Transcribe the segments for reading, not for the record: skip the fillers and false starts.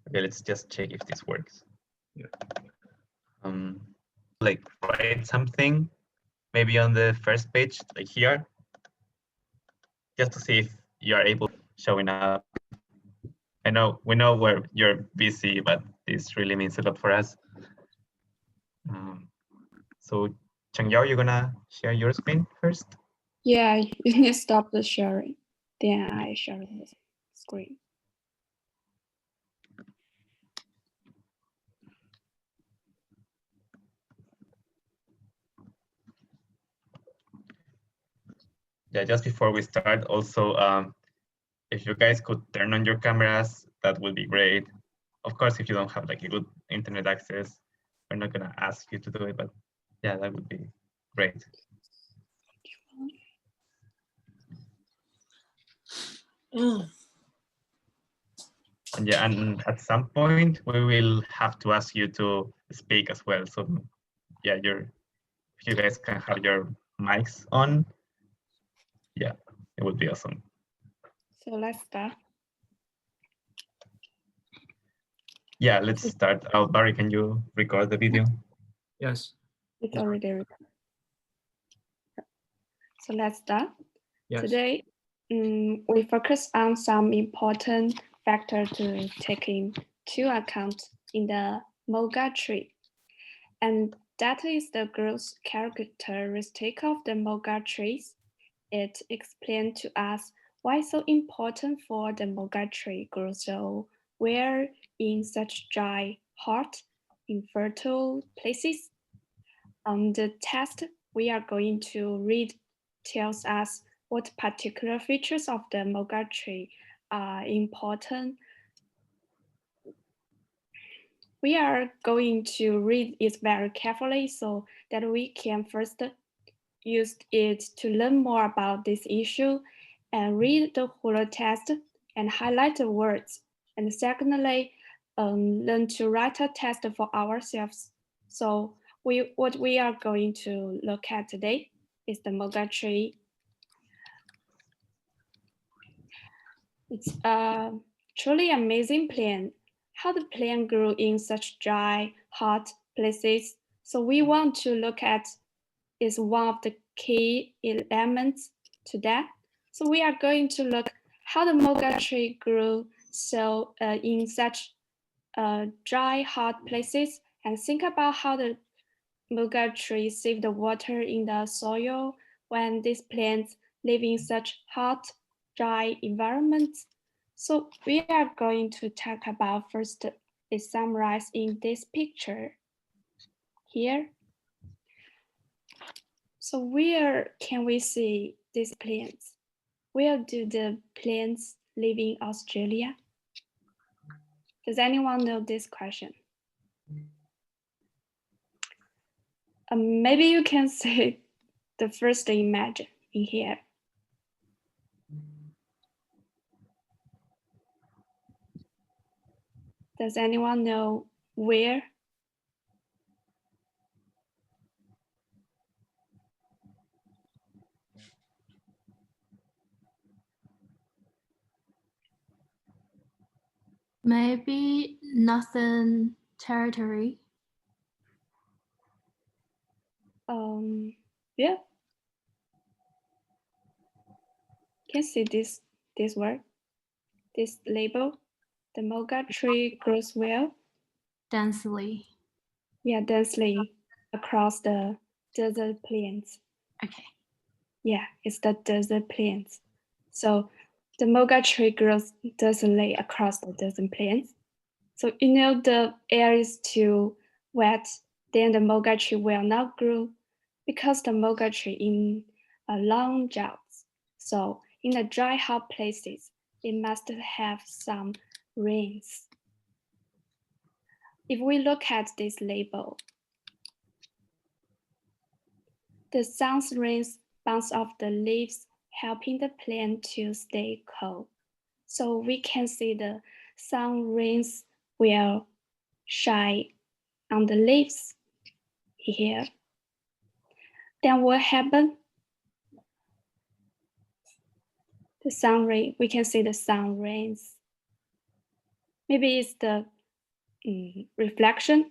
Okay, let's just check if this works. Yeah. Like write something, maybe on the first page, like here, just to see if you are able showing up. I know we know where you're busy, but this really means a lot for us. So Changyao, you're gonna share your screen first? Yeah, you need to stop the sharing. Then I share the screen. Yeah, just before we start, also, if you guys could turn on your cameras, that would be great. Of course, if you don't have like a good internet access, we're not gonna ask you to do it, but yeah, that would be great. And yeah, and at some point we will have to ask you to speak as well. So yeah, if you guys can have your mics on, yeah, it would be awesome. So let's start. Yeah, let's start. Barry, can you record the video? Yes. It's already recorded. So let's start. Yes. Today, we focus on some important factors to take into account in the moga tree. And that is the growth characteristic of the moga trees. It explains to us why it's so important for the moga tree grow so well in such dry, hot, infertile places. The test we are going to read tells us what particular features of the moga tree are important. We are going to read it very carefully so that we can first use it to learn more about this issue and read the whole test and highlight the words. And secondly, learn to write a test for ourselves. So what we are going to look at today is the moga tree. It's a truly amazing plant. How the plant grew in such dry, hot places. So we want to look at is one of the key elements to that. So we are going to look how the moga tree grew so in such dry, hot places and think about how the moga tree save the water in the soil when these plants live in such hot, dry environments. So we are going to talk about first is summarized in this picture here. So where can we see these plants? Where do the plants live in Australia? Does anyone know this question? Maybe you can see the first image in here. Does anyone know where? Maybe Northern Territory. Yeah. Can see this word, this label. The moga tree grows well. Densely. Yeah, densely across the desert plains. Okay. Yeah, it's the desert plains. So the moga tree grows densely across the desert plains. So the air is too wet, then the moga tree will not grow because the moga tree in a long droughts. So in the dry, hot places, it must have some rains. If we look at this label, the sun's rays bounce off the leaves, helping the plant to stay cool. So we can see the sun rays will shine on the leaves here. Then what happened? The sun ray, we can see the sun rays. Maybe it's the reflection.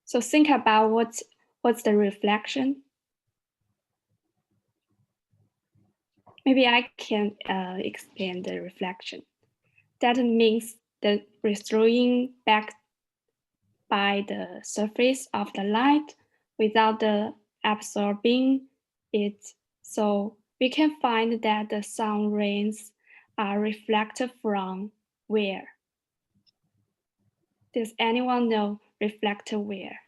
So think about what's the reflection. Maybe I can explain the reflection. That means the rethrowing back by the surface of the light without the absorbing it. So we can find that the sun rays are reflected from where? Does anyone know reflected where?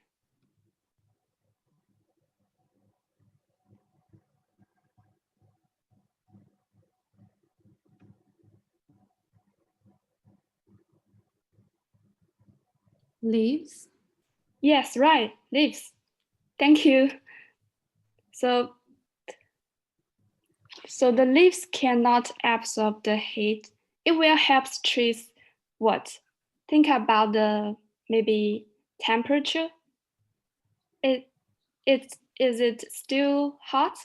Leaves. Yes, right, leaves. Thank you. So the leaves cannot absorb the heat. It will help trees what? Think about the maybe temperature. Is it still hot?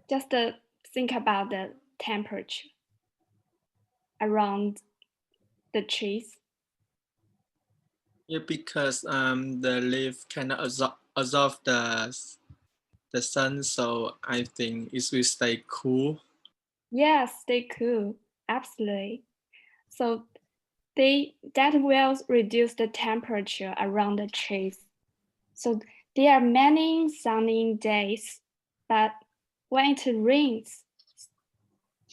Just think about the temperature around the trees. Yeah, because the leaf cannot absorb the sun, so I think it will stay cool. Yes, they could. Absolutely. So that will reduce the temperature around the trees. So there are many sunny days, but when it rains,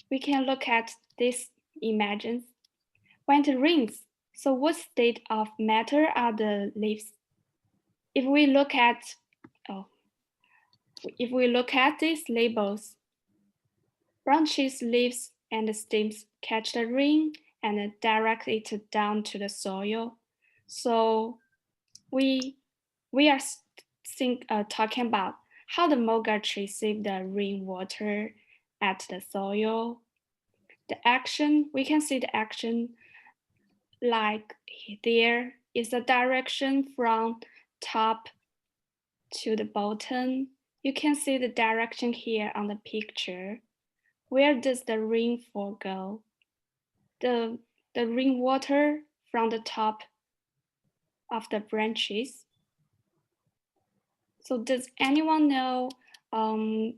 we can look at these images. When it rains, so what state of matter are the leaves? If we look at these labels, branches, leaves, and stems catch the rain and direct it down to the soil. So we are talking about how the mulga tree save the rainwater at the soil. The action, we can see the action like there is a direction from top to the bottom. You can see the direction here on the picture. Where does the rainfall go? The rainwater from the top of the branches. So does anyone know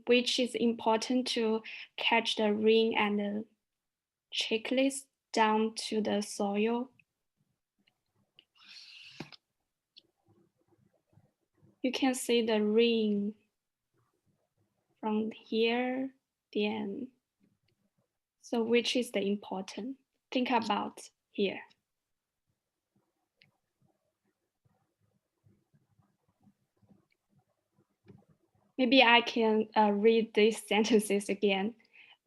which is important to catch the rain and the checklist down to the soil? You can see the rain from here, then. So which is the important? Think about here. Maybe I can read these sentences again.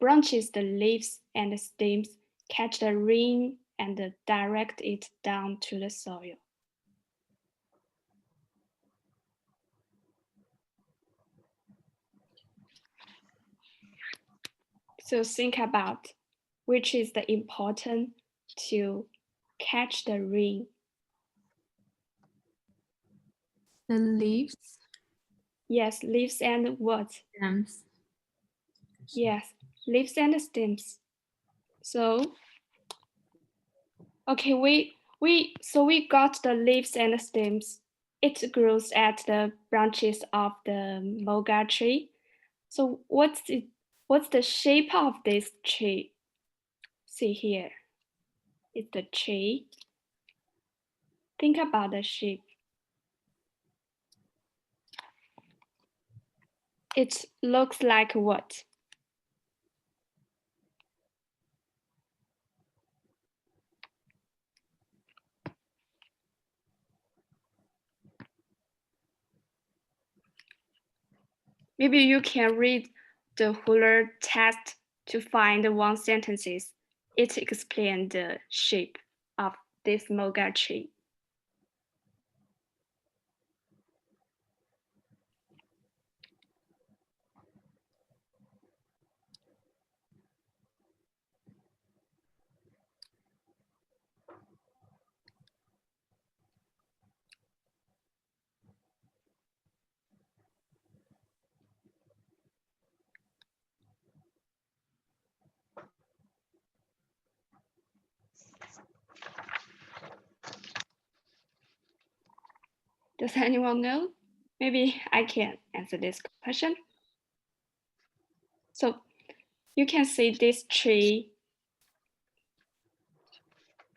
Branches, the leaves and the stems catch the rain and direct it down to the soil. So think about which is the important to catch the rain. The leaves. Yes, leaves and what? Stems. Yes, leaves and stems. So, okay, we got the leaves and stems. It grows at the branches of the moga tree. So what's the shape of this tree? See here. It's the tree. Think about the shape. It looks like what? Maybe you can read the Huller test to find one sentences. It explains the shape of this moga tree. Does anyone know? Maybe I can answer this question. So you can see this tree.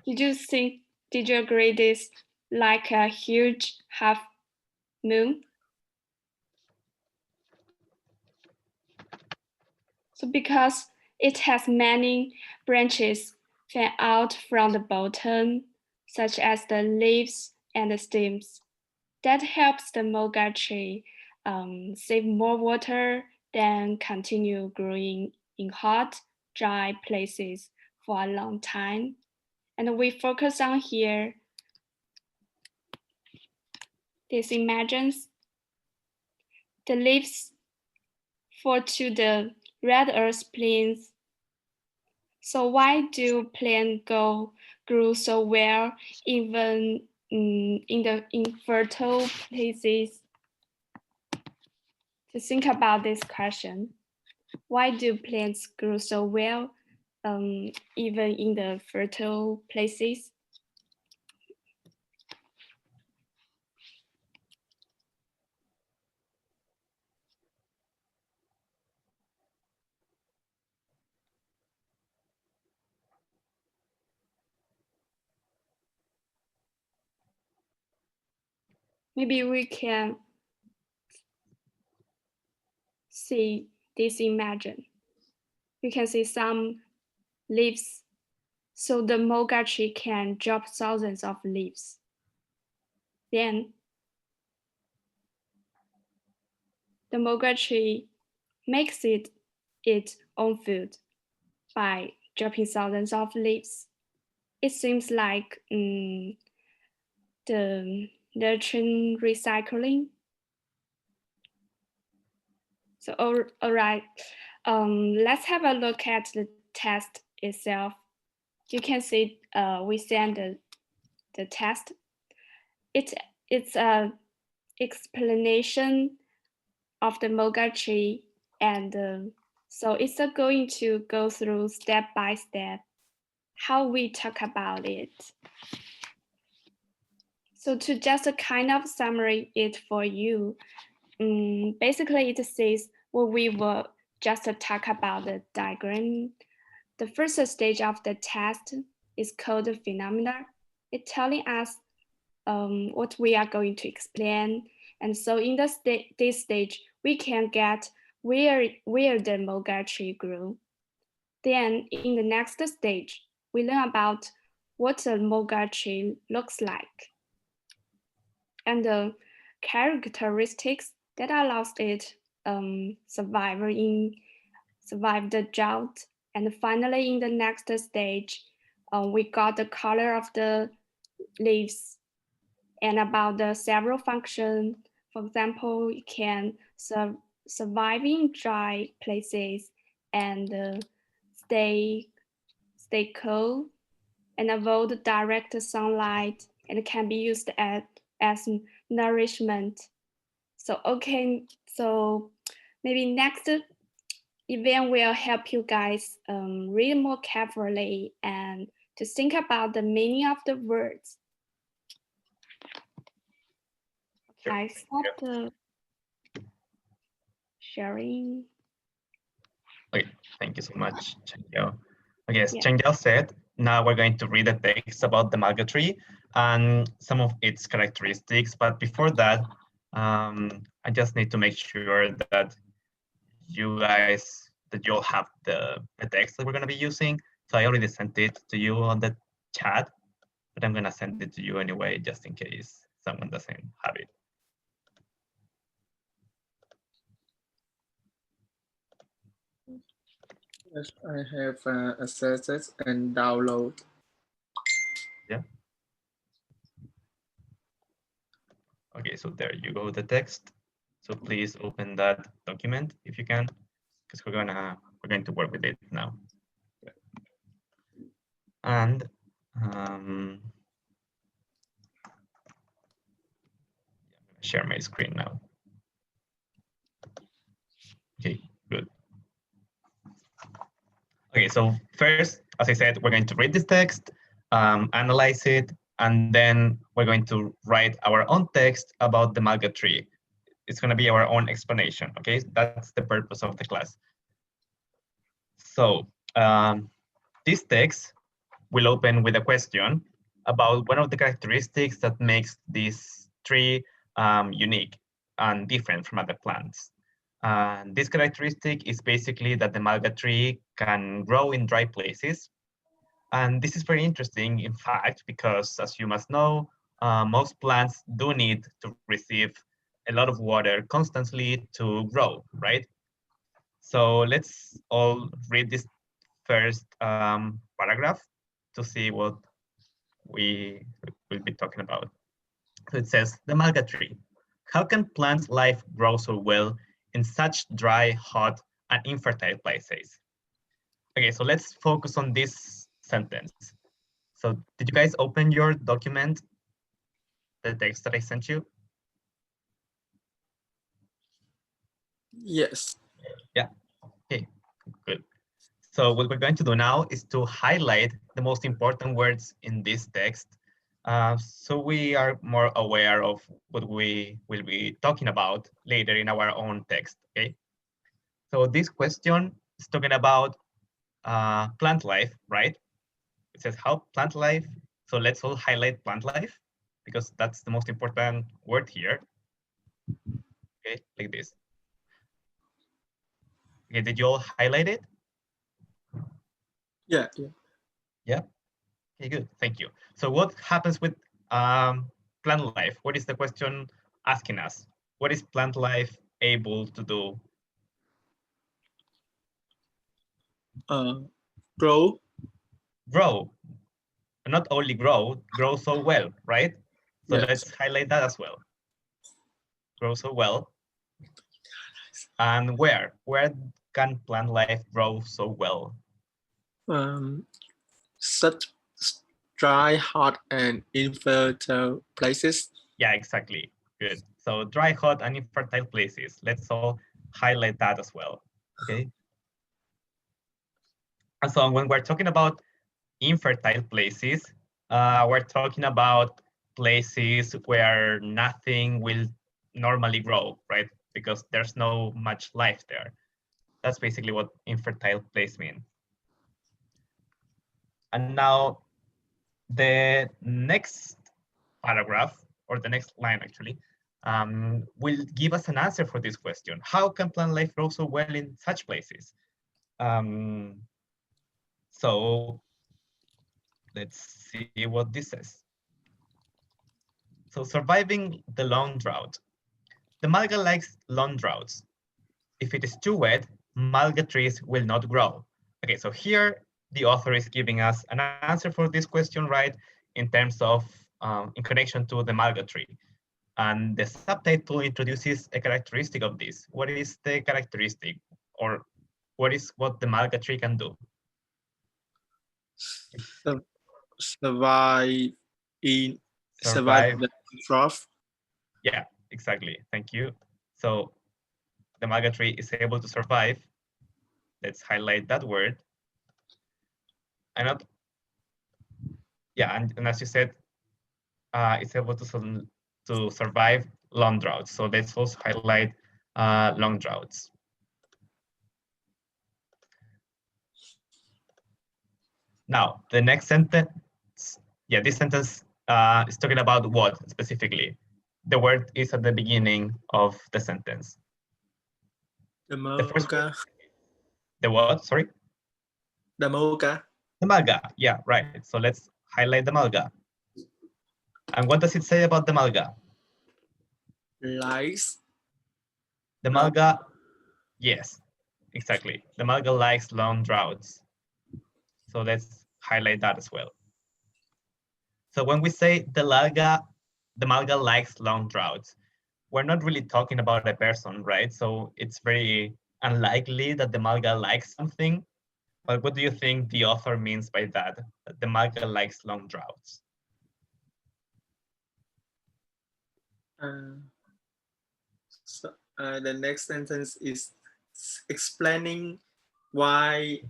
Did you agree this like a huge half moon? So because it has many branches fan out from the bottom, such as the leaves and the stems, that helps the moga tree save more water than continue growing in hot, dry places for a long time. And we focus on here this imagines the leaves fall to the red earth plains. So why do plants grow so well even in the infertile places? To think about this question, why do plants grow so well even in the fertile places? Maybe we can see this imagine. You can see some leaves. So the moga tree can drop thousands of leaves. Then the moga tree makes it its own food by dropping thousands of leaves. It seems like the nutrient recycling. So all right, let's have a look at the test itself. You can see we send the test. It's a explanation of the moga tree, and so it's going to go through step by step how we talk about it. So to just a kind of summary it for you, basically it says what we will just talk about the diagram. The first stage of the test is called the phenomena. It's telling us what we are going to explain. And so in this stage, we can get where the moga tree grew. Then in the next stage, we learn about what the moga tree looks like and the characteristics that allows it survive the drought. And finally, in the next stage, we got the color of the leaves and about the several functions. For example, it can survive in dry places and stay cool and avoid direct sunlight, and can be used as nourishment. So okay, so maybe next event will help you guys read more carefully and to think about the meaning of the words. Sure. I stop the sharing. Okay, thank you so much, Changyao. Okay, as Yeah. Changyao said, now we're going to read the text about the malga tree and some of its characteristics. But before that, I just need to make sure that you all have the text that we're going to be using. So I already sent it to you on the chat, but I'm going to send it to you anyway, just in case someone doesn't have it. Yes, I have accessed and download. Yeah. Okay, so there you go, the text. So please open that document if you can, because we're going to work with it now. And I'm gonna share my screen now. Okay, good. Okay, so first, as I said, we're going to read this text, analyze it, And then we're going to write our own text about the malga tree. It's going to be our own explanation, okay? That's the purpose of the class. So this text will open with a question about one of the characteristics that makes this tree unique and different from other plants. This characteristic is basically that the malga tree can grow in dry places. And this is very interesting, in fact, because as you must know, most plants do need to receive a lot of water constantly to grow, right? So let's all read this first paragraph to see what we will be talking about. So it says, the malga tree. How can plant life grow so well in such dry, hot, and infertile places? Okay, so let's focus on this sentence. So did you guys open your document, the text that I sent you? Yes. Yeah, okay, good. So what we're going to do now is to highlight the most important words in this text, so we are more aware of what we will be talking about later in our own text, okay? So this question is talking about plant life, right? It says how plant life, so let's all highlight plant life because that's the most important word here, okay, like this. Okay, did you all highlight it? Yeah. Yeah. Okay, good. Thank you. So what happens with plant life? What is the question asking us? What is plant life able to do? Grow. Grow. Not only grow so well, right? So Yes. let's highlight that as well. Grow so well. And where? Where can plant life grow so well? Such dry, hot, and infertile places. Yeah, exactly. Good. So dry, hot, and infertile places. Let's all highlight that as well. Okay. And so when we're talking about infertile places, we're talking about places where nothing will normally grow, right? Because there's no much life there. That's basically what infertile place means. And now the next paragraph, or the next line actually, will give us an answer for this question. How can plant life grow so well in such places? So let's see what this says. So surviving the long drought. The malga likes long droughts. If it is too wet, malga trees will not grow. Okay, so here the author is giving us an answer for this question, right, in terms of, in connection to the malga tree. And the subtitle introduces a characteristic of this. What is the characteristic, or what is what the malga tree can do? Survive the drought. Yeah, exactly. Thank you. So the malga tree is able to survive. Let's highlight that word. And not, yeah, and as you said, it's able to survive long droughts. So let's also highlight long droughts. Now, the next sentence, yeah, this sentence is talking about what specifically? The word is at the beginning of the sentence. The first word, the what, sorry? The malga. The malga, yeah, right. So let's highlight the malga. And what does it say about the malga? Likes. The malga, yes, exactly. The malga likes long droughts. So let's highlight that as well. So when we say the malga likes long droughts, we're not really talking about a person, right? So it's very unlikely that the malga likes something. But what do you think the author means by that? That the malga likes long droughts? The next sentence is explaining why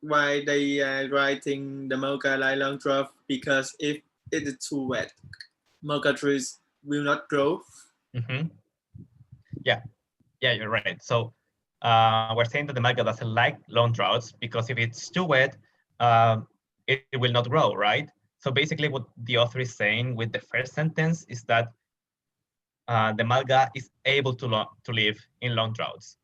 why they are writing the malga like long drought, because if it is too wet. Mulga trees will not grow. Yeah, you're right. So we're saying that the malga doesn't like long droughts because if it's too wet, it will not grow, right? So basically what the author is saying with the first sentence is that the malga is able to live in long droughts.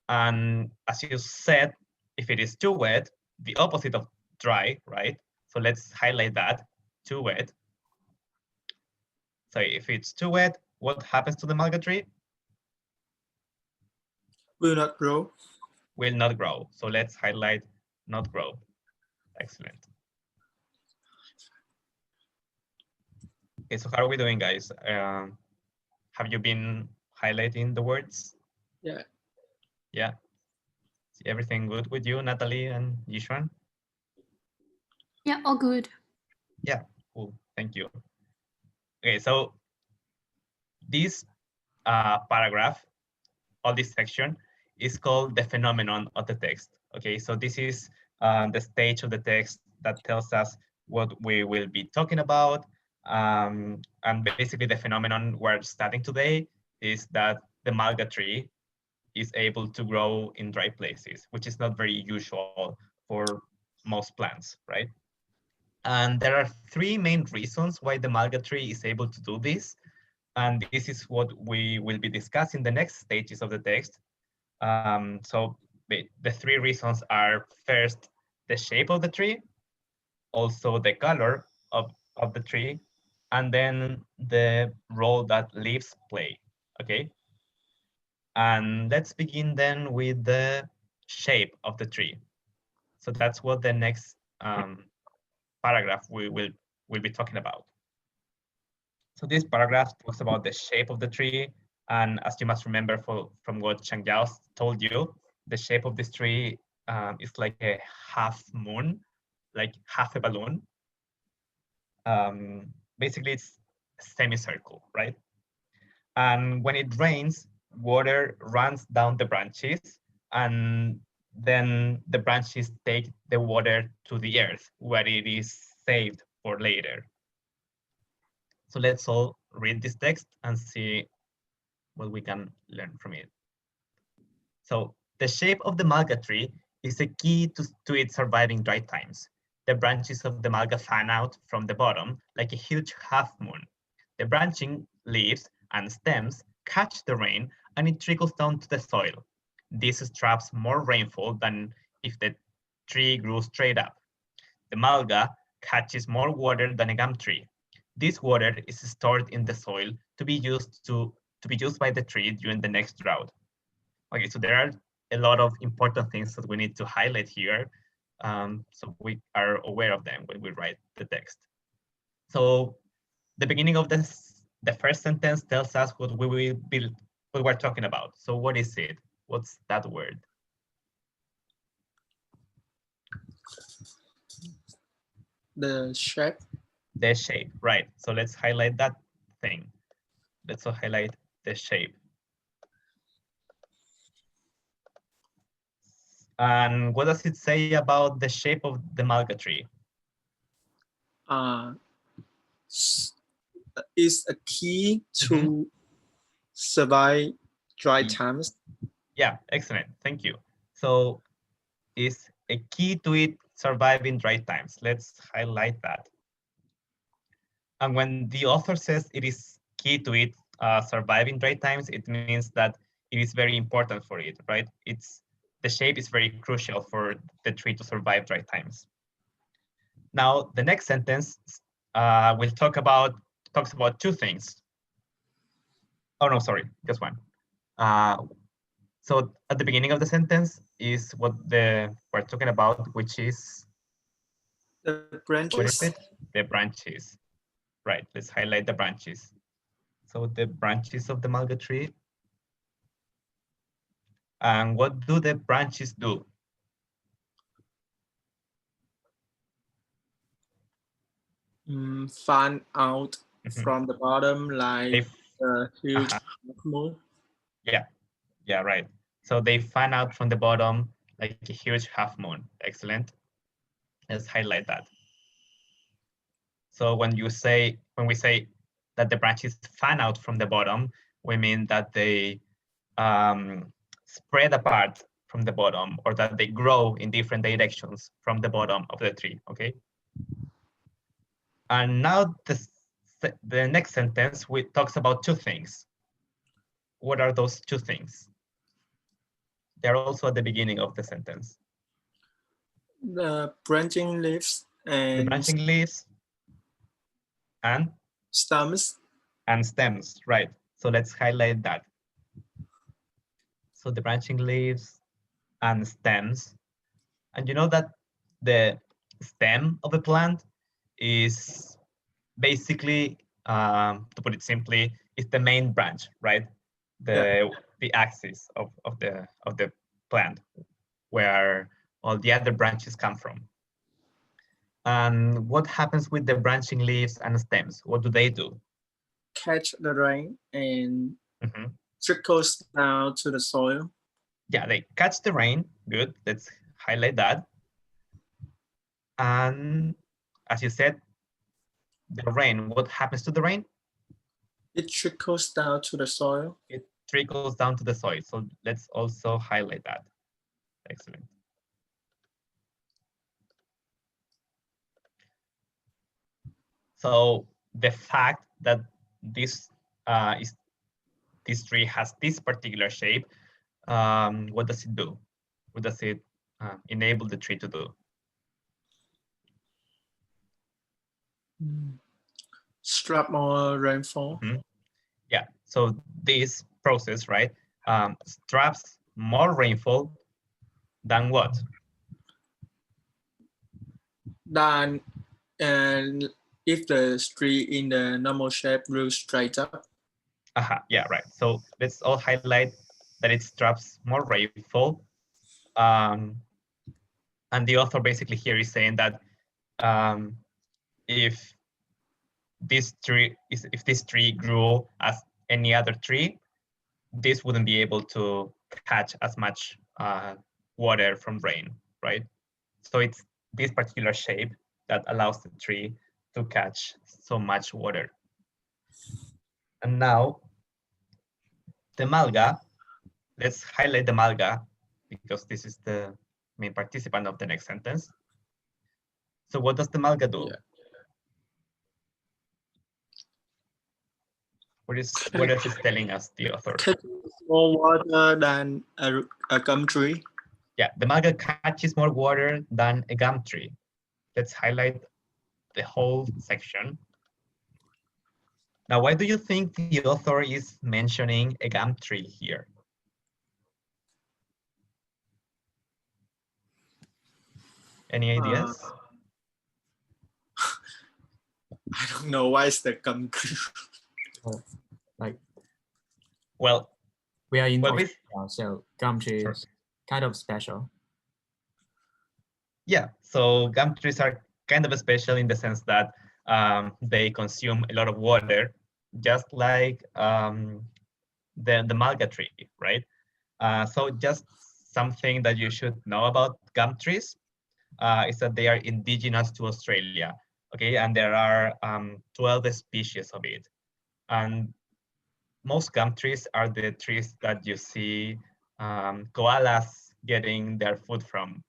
And as you said, if it is too wet, the opposite of dry, right? So let's highlight that, too wet. So if it's too wet, what happens to the malga tree? Will not grow. Will not grow. So let's highlight not grow. Excellent. Okay, so how are we doing, guys? Have you been highlighting the words? Yeah. Yeah. Is everything good with you, Natalie and Yishuan? Yeah, all good. Yeah, cool. Thank you. Okay, so this paragraph, or this section, is called the phenomenon of the text. Okay, so this is the stage of the text that tells us what we will be talking about. And basically the phenomenon we're studying today is that the malga tree is able to grow in dry places, which is not very usual for most plants, right? And there are three main reasons why the malga tree is able to do this. And this is what we will be discussing the next stages of the text. So the three reasons are: first, the shape of the tree, also the color of the tree, and then the role that leaves play, okay? And let's begin then with the shape of the tree. So that's what the next paragraph we will be talking about. So this paragraph talks about the shape of the tree. And as you must remember from what Chang Yao told you, the shape of this tree is like a half moon, like half a balloon. Basically, it's a semicircle, right? And when it rains, water runs down the branches, and then the branches take the water to the earth, where it is saved for later. So let's all read this text and see what we can learn from it. So the shape of the malga tree is a key to its surviving dry times. The branches of the malga fan out from the bottom like a huge half moon. The branching leaves and stems catch the rain and it trickles down to the soil. This traps more rainfall than if the tree grew straight up. The malga catches more water than a gum tree. This water is stored in the soil to be used by the tree during the next drought. Okay, so there are a lot of important things that we need to highlight here, so we are aware of them when we write the text. So the beginning of the first sentence tells us what we're talking about. So what is it? What's that word? The shape. The shape, right? So let's highlight that thing. Let's also highlight the shape. And what does it say about the shape of the malga tree? Is a key to survive dry Mm. times. Yeah, excellent. Thank you. So is a key to it surviving dry times. Let's highlight that. And when the author says it is key to it surviving dry times, it means that it is very important for it, right? The shape is very crucial for the tree to survive dry times. Now, the next sentence talks about two things. Oh no, sorry, just one. So at the beginning of the sentence is what we're talking about, which is The what is branches. it? The branches. Right. Let's highlight the branches. So the branches of the malga tree. And what do the branches do? Fan out from the bottom like a huge moon. Yeah, right. So they fan out from the bottom like a huge half moon. Excellent. Let's highlight that. So when we say that the branches fan out from the bottom, we mean that they spread apart from the bottom, or that they grow in different directions from the bottom of the tree, okay? And now the next sentence talks about two things. What are those two things? They're also at the beginning of the sentence. The branching leaves and The branching leaves and stems. And stems, right? So let's highlight that. So the branching leaves and stems. And you know that the stem of a plant is basically, to put it simply, is the main branch, right? The axis of the plant, where all the other branches come from. And what happens with the branching leaves and stems? What do they do? Catch the rain and trickles down to the soil. Yeah, they catch the rain. Good. Let's highlight that. And as you said, the rain, what happens to the rain? It trickles down to the soil. It trickles down to the soil. So let's also highlight that. Excellent. So the fact that this tree has this particular shape, what does it do? What does it enable the tree to do? Strap more rainfall. Yeah, so this process, right, straps more rainfall than what? Than if the tree in the normal shape grew straight up. Yeah, right. So let's all highlight that it straps more rainfall. And the author basically here is saying that if this tree grew as any other tree, this wouldn't be able to catch as much water from rain, right? So it's this particular shape that allows the tree to catch so much water. And now the malga, let's highlight the malga because this is the main participant of the next sentence. So what does the malga do? Yeah. What else is telling us the author? Catches more water than a gum tree. Yeah, the malga catches more water than a gum tree. Let's highlight the whole section. Now, why do you think the author is mentioning a gum tree here? Any ideas? I don't know why it's the gum tree. Well, we are in well, Australia, so gum tree is kind of special. Yeah, so gum trees are kind of special in the sense that they consume a lot of water, just like the malga tree, right? So just something that you should know about gum trees is that they are indigenous to Australia, okay? And there are 12 species of it. And most gum trees are the trees that you see koalas getting their food from.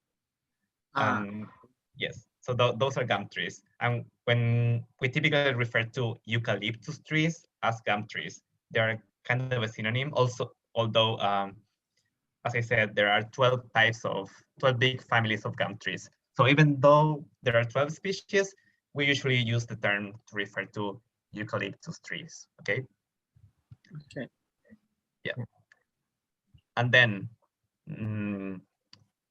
Yes, so those are gum trees. And when we typically refer to eucalyptus trees as gum trees, they are kind of a synonym. Also, although, as I said, there are 12 big families of gum trees. So even though there are 12 species, we usually use the term to refer to eucalyptus trees, okay? Okay. Yeah. And then,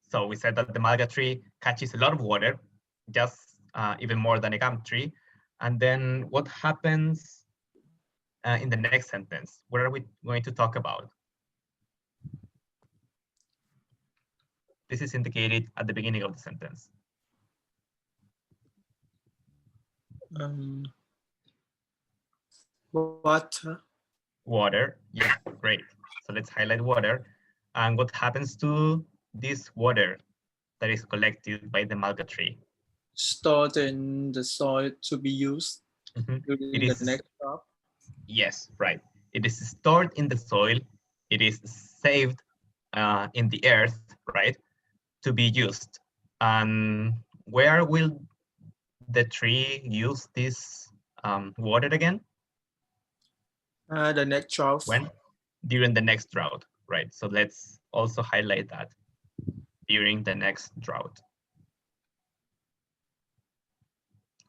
so we said that the malga tree catches a lot of water, just even more than a gum tree. And then what happens in the next sentence? What are we going to talk about? This is indicated at the beginning of the sentence. Water. Water, yeah, great. So let's highlight water. And what happens to this water that is collected by the malga tree? stored in the soil to be used Mhm. during It the is, next crop. yes, right. It is stored in the soil. It is saved in the earth, right, to be used. And where will the tree use this water again? The next crop. When? During the next drought, right? So let's also highlight that during the next drought.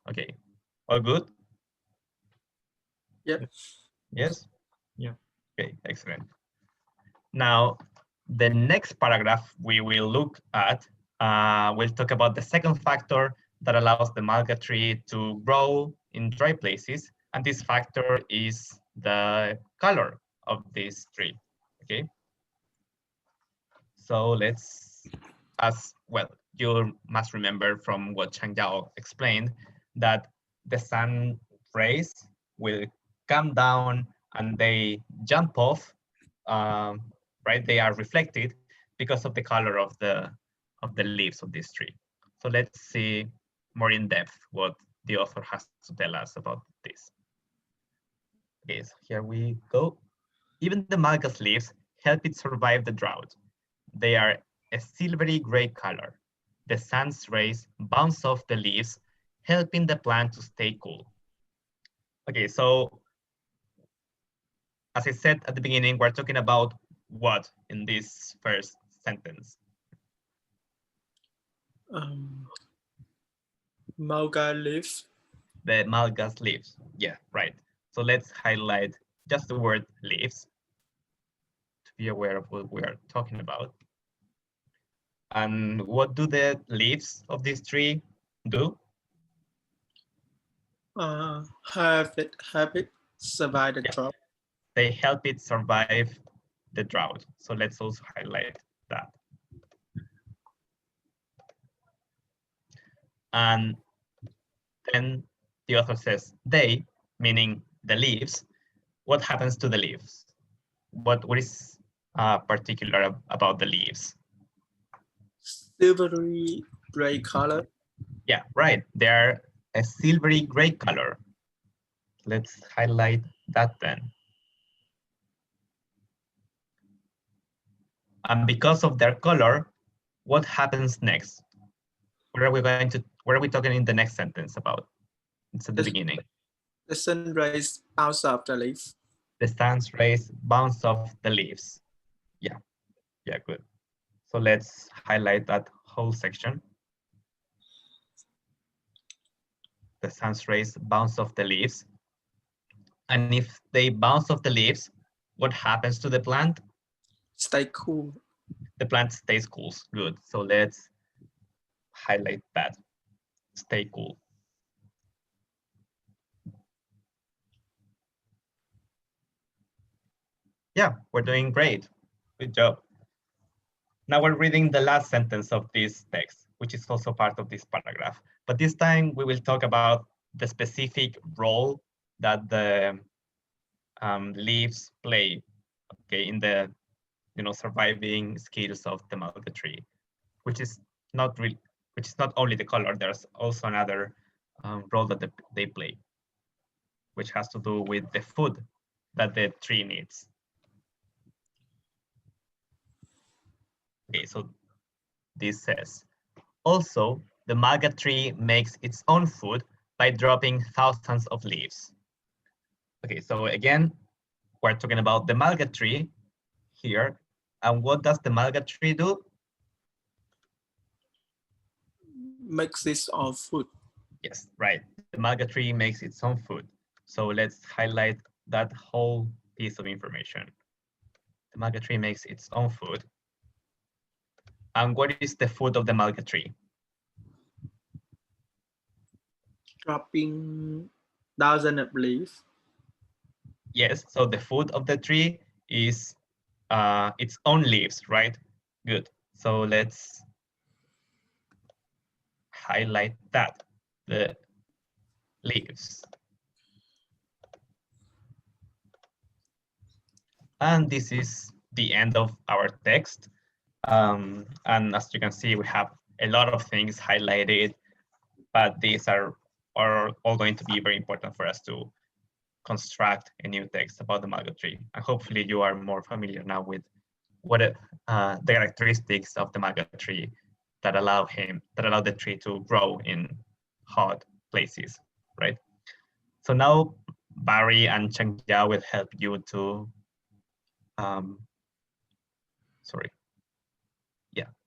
Okay, all good? Yep. Yes? Yeah. Okay, excellent. Now, the next paragraph we will look at, we'll talk about the second factor that allows the malga tree to grow in dry places. And this factor is the color of this tree, okay? So let's, as well, you must remember from what Chang Yao explained, that the sun rays will come down and they jump off, right? They are reflected because of the color of the leaves of this tree. So let's see more in depth what the author has to tell us about this. Okay, so here we go. Even the malga's leaves help it survive the drought. They are a silvery gray color. The sun's rays bounce off the leaves, helping the plant to stay cool. Okay, so as I said at the beginning, we're talking about what in this first sentence? Malga leaf. The malga's leaves. Yeah, right. So let's highlight just the word leaves to be aware of what we are talking about. And what do the leaves of this tree do? Have it survive the drought. They help it survive the drought. So let's also highlight that. And then the author says they, meaning the leaves. What happens to the leaves? What is particular about the leaves? Silvery gray color. Yeah, right. They're a silvery gray color. Let's highlight that then. And because of their color, what happens next? What are we talking in the next sentence about? It's at the beginning. The sun rays bounce off the leaf. The sun's rays bounce off the leaves. Yeah, good. So let's highlight that whole section. The sun's rays bounce off the leaves. And if they bounce off the leaves, what happens to the plant? Stay cool. The plant stays cool. Good. So let's highlight that. Stay cool. Yeah, we're doing great. Good job. Now we're reading the last sentence of this text, which is also part of this paragraph. But this time we will talk about the specific role that the leaves play, okay, in the surviving skills of the malga tree, which is not only the color. There's also another role that they play, which has to do with the food that the tree needs. Okay, so this says, also, the malga tree makes its own food by dropping thousands of leaves. Okay, so again, we're talking about the malga tree here. And what does the malga tree do? Makes its own food. Yes, right. The malga tree makes its own food. So let's highlight that whole piece of information. The malga tree makes its own food. And what is the food of the malga tree? Dropping thousands of leaves. Yes, so the food of the tree is its own leaves, right? Good. So let's highlight that, the leaves. And this is the end of our text. And as you can see, we have a lot of things highlighted. but these are all going to be very important for us to construct a new text about the Malgo tree. And hopefully you are more familiar now with what the characteristics of the Malgo tree that allow the tree to grow in hot places, right? So now Barry and Changjia will help you to,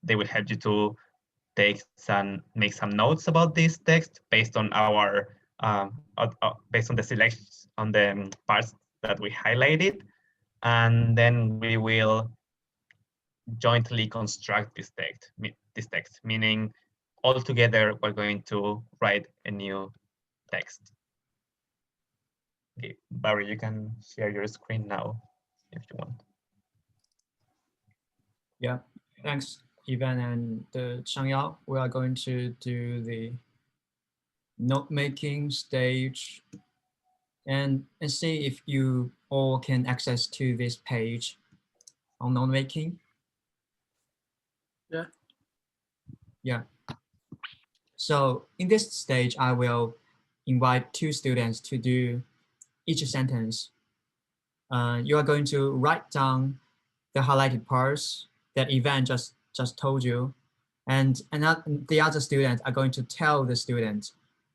they will help you to make some notes about this text based on our based on the selections on the parts that we highlighted, and then we will jointly construct this text, meaning all together we're going to write a new text. Okay, Barry, you can share your screen now if you want. Yeah, thanks, Ivan and Changyao. We are going to do the note-making stage and see if you all can access to this page on note-making. Yeah. Yeah. So in this stage, I will invite 2 students to do each sentence. You are going to write down the highlighted parts that Ivan just told you, and the other students are going to tell the student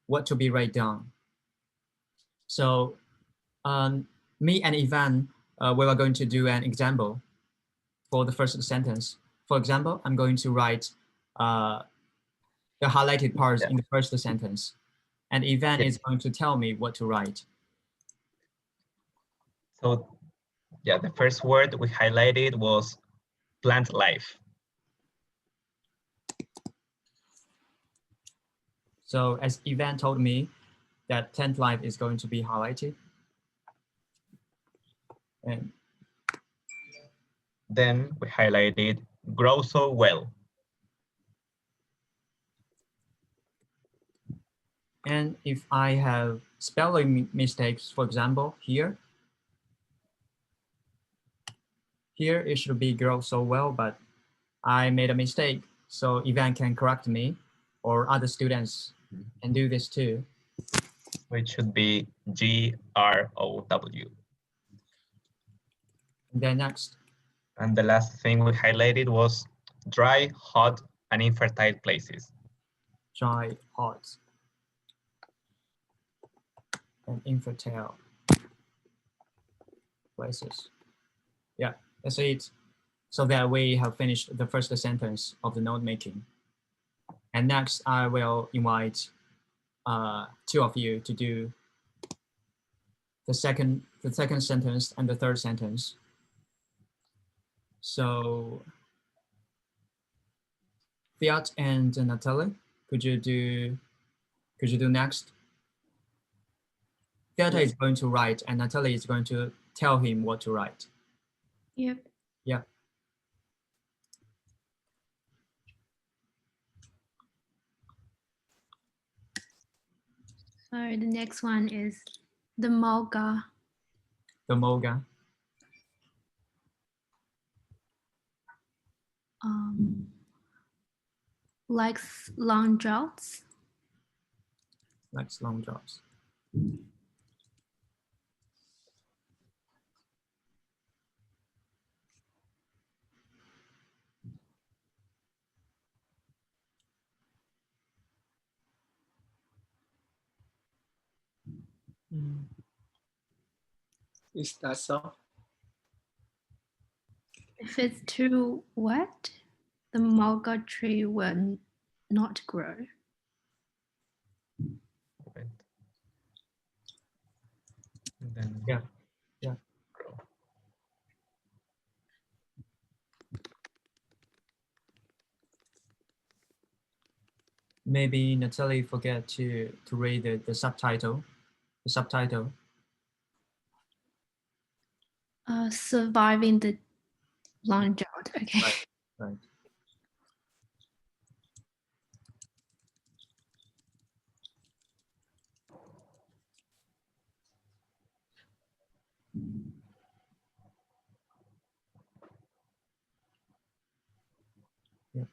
what to be write down. So me and Ivan, we are going to do an example for the first sentence. For example, I'm going to write the highlighted parts in the first sentence, and Ivan is going to tell me what to write. So yeah, the first word we highlighted was plant life. So as Ivan told me, that plant life is going to be highlighted. And then we highlighted grow so well. And if I have spelling mistakes, for example, here it should be grow so well, but I made a mistake. So Ivan can correct me, or other students can do this too. Which should be GROW. And then next. And the last thing we highlighted was dry, hot, and infertile places. Dry, hot, and infertile places. Yeah, that's it. So that we have finished the first sentence of the note making. And next, I will invite 2 of you to do the second sentence and the third sentence. So Fiat and Natalie, could you do next? Fiat is going to write and Natalie is going to tell him what to write. Yep. Yeah. So the next one is the Mulga. The Mulga. Likes long droughts. Likes long droughts. Is that so? If it's too wet, the mulga tree will not grow. Right. And then Yeah. grow. Maybe Natalie forget to read the subtitle. The subtitle. Surviving the long drought. Okay. Right. Yeah.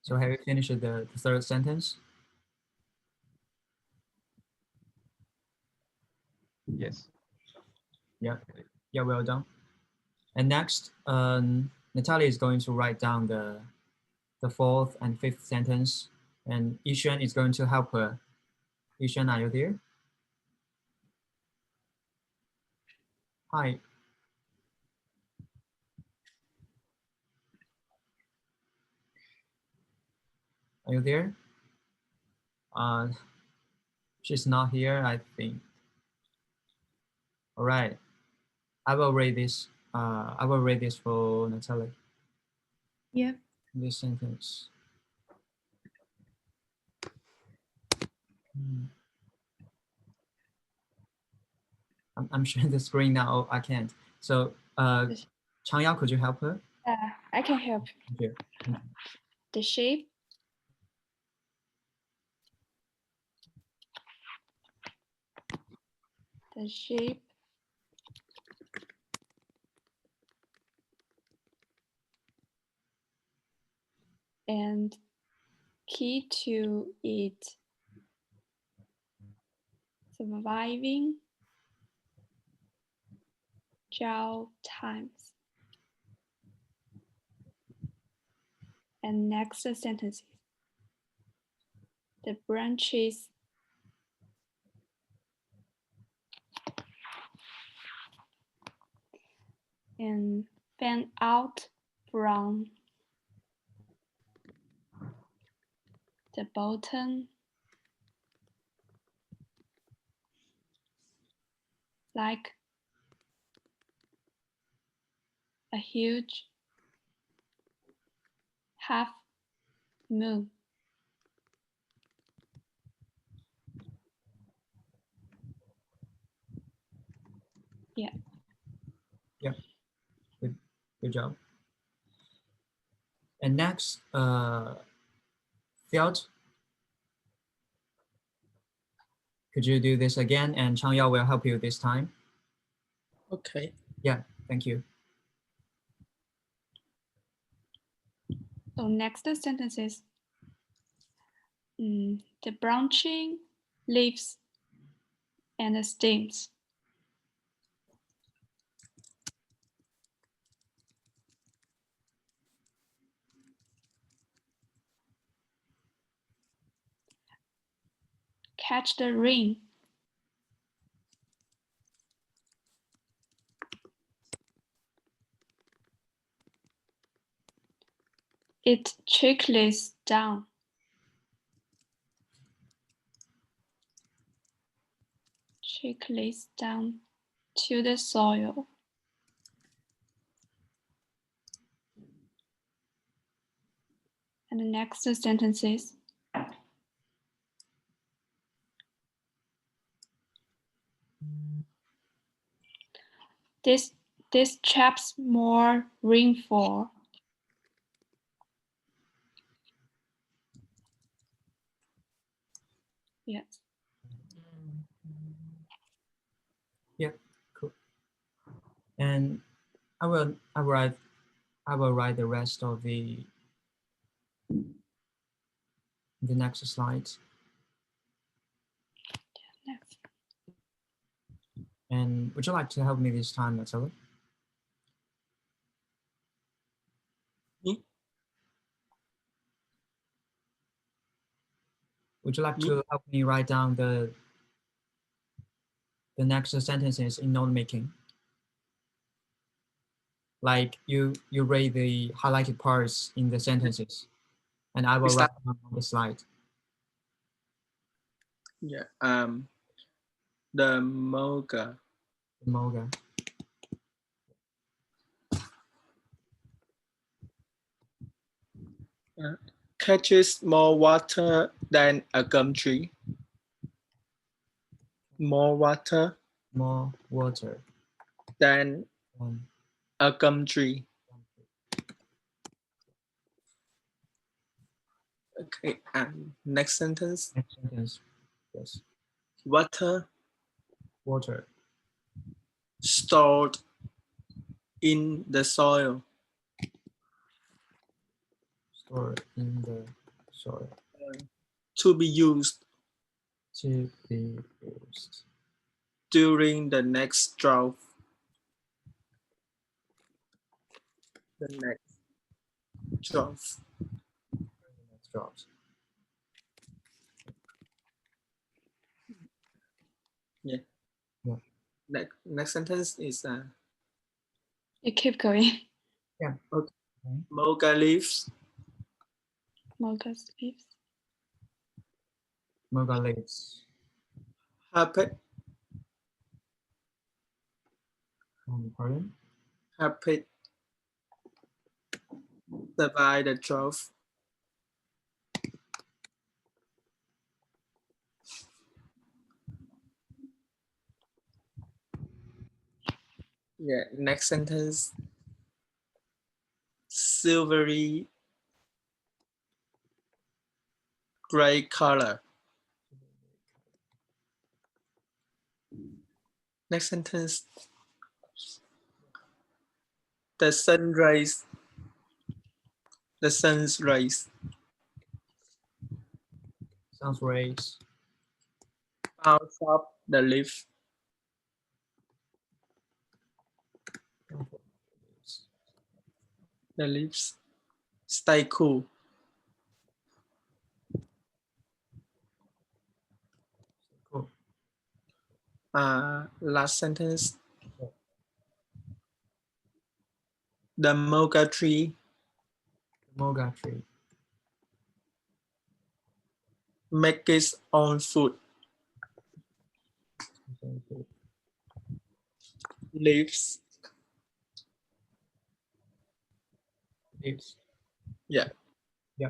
So have you finished the third sentence? Yes. Yeah, yeah, well done. And next, Natalia is going to write down the fourth and fifth sentence, and Yishan is going to help her. Yishan, are you there? Hi. Are you there? She's not here, I think. All right. I will read this. I will read this for Natalia. Yep. This sentence. I'm sharing the screen now. I can't. So, Changyao, could you help her? I can help. Thank you. The shape. The shape. And key to it surviving jail times. And next sentence. The branches and fan out from the bottom like a huge half moon. Yeah. Yeah. Good job. And next, Fiat, could you do this again? And Changyao will help you this time. Okay. Yeah, thank you. So next sentence is the branching leaves and stems. Catch the rain. It trickles down. Trickles down to the soil. And the next sentence is this traps more rainfall. Yes. Yeah, cool. And I will write the rest of the next slide. Next. And would you like to help me this time, Natalia? Me? Would you like to help me write down the next sentences in note making? Like you read the highlighted parts in the sentences, and I will write them on the slide. Yeah. The moga. Moga. Catches more water than a gum tree. More water More water than a gum tree. Okay, and next sentence. Next sentence. Yes. Water Water stored in the soil. stored in the sorry, To be used to be used during the next drought. The next drought. next drought. Yeah. Yeah. Next sentence is You keep going. Yeah. Okay. Mocha leaves. Mocha leaves. Mocha leaves. Happy. Pardon? Happy. Survive the drought. Yeah. Next sentence. Silvery gray color. Next sentence. The sun rays. The sun's rays Sounds rays. bounce off the leaf. The leaves stay cool. Cool. Last sentence. The mocha tree Mocha tree. make its own food. Leaves. Leaves. Yeah. Yeah.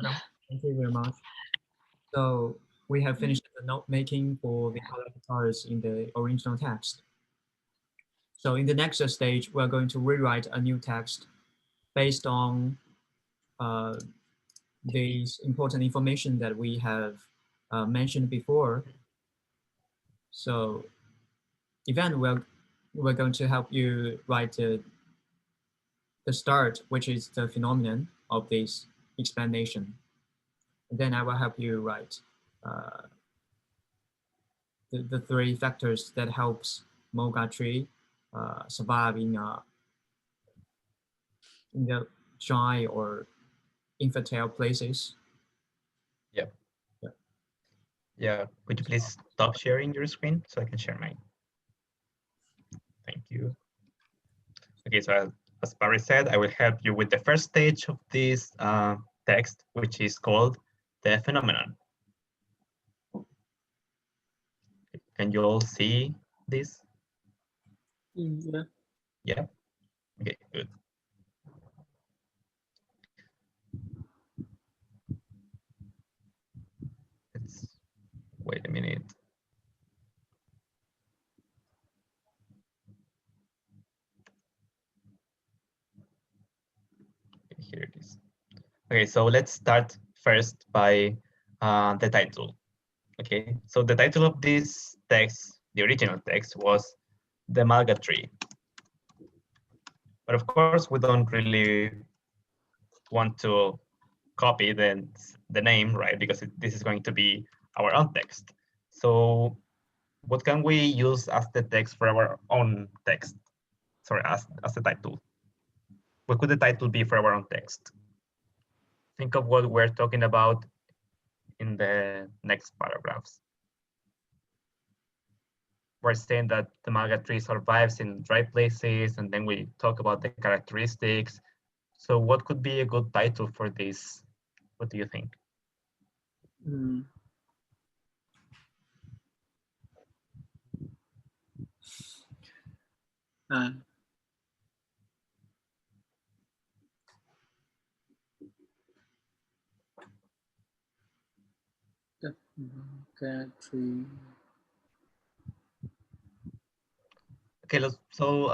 No. Thank you very much. So we have finished the note making for the characters in the original text. So in the next stage, we're going to rewrite a new text based on these important information that we have mentioned before. So Ivan, we're going to help you write the start, which is the phenomenon of this explanation. And then I will help you write the three factors that helps mocha tree survive in the dry or infertile places. Yep. Yeah. Yeah. Could you please stop sharing your screen so I can share mine? Thank you. Okay, so as Barry said, I will help you with the first stage of this text, which is called the phenomenon. Can you all see this? Yeah. Yeah. Okay, good. Let's wait a minute. Okay, here it is. Okay, so let's start first by the title. Okay, so the title of this text, the original text, was The Malga Tree. But of course, we don't really want to copy the name, right? Because this is going to be our own text. So what can we use as the text for our own text? Sorry, as the title. What could the title be for our own text? Think of what we're talking about in the next paragraphs. We're saying that the malga tree survives in dry places, and then we talk about the characteristics. So what could be a good title for this? What do you think? Mm. The mocha tree. Okay, so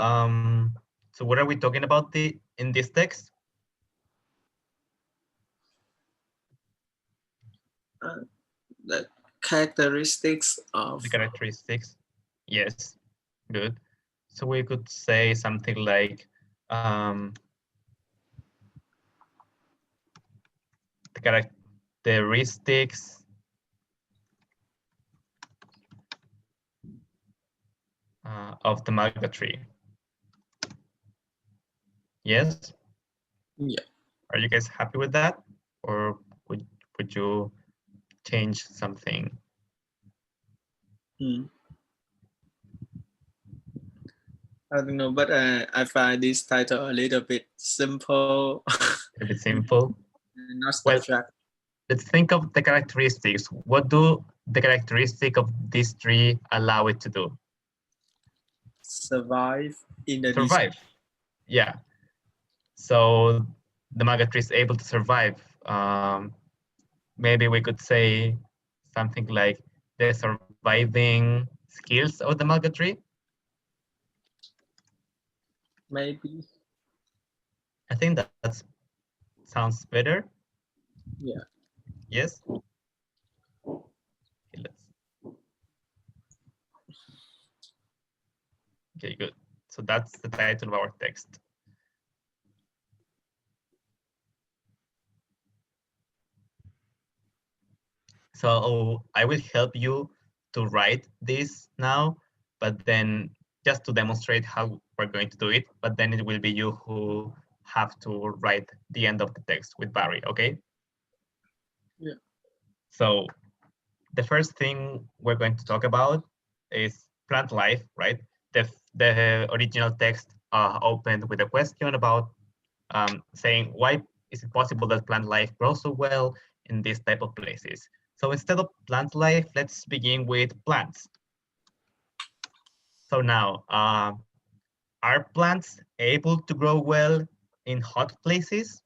what are we talking about in this text? The characteristics of The characteristics. Yes, good. So we could say something like characteristics of the malga tree. Yes? Yeah. Are you guys happy with that? Or would you change something? I don't know, but I find this title a little bit simple. A bit simple. Not Well, abstract. let's think of the characteristics. What do the characteristic of this tree allow it to do? Survive in the Survive. Yeah. So the malga tree is able to survive. Maybe we could say something like the surviving skills of the malga tree. Maybe. I think that sounds better. Yeah. Yes. Okay, okay, good. So that's the title of our text. So I will help you to write this now, but then just to demonstrate how we're going to do it, but then it will be you who have to write the end of the text with Barry, okay? Yeah. So the first thing we're going to talk about is plant life, right? The original text opened with a question about saying, why is it possible that plant life grows so well in this type of places? So instead of plant life, let's begin with plants. So now, are plants able to grow well in hot places?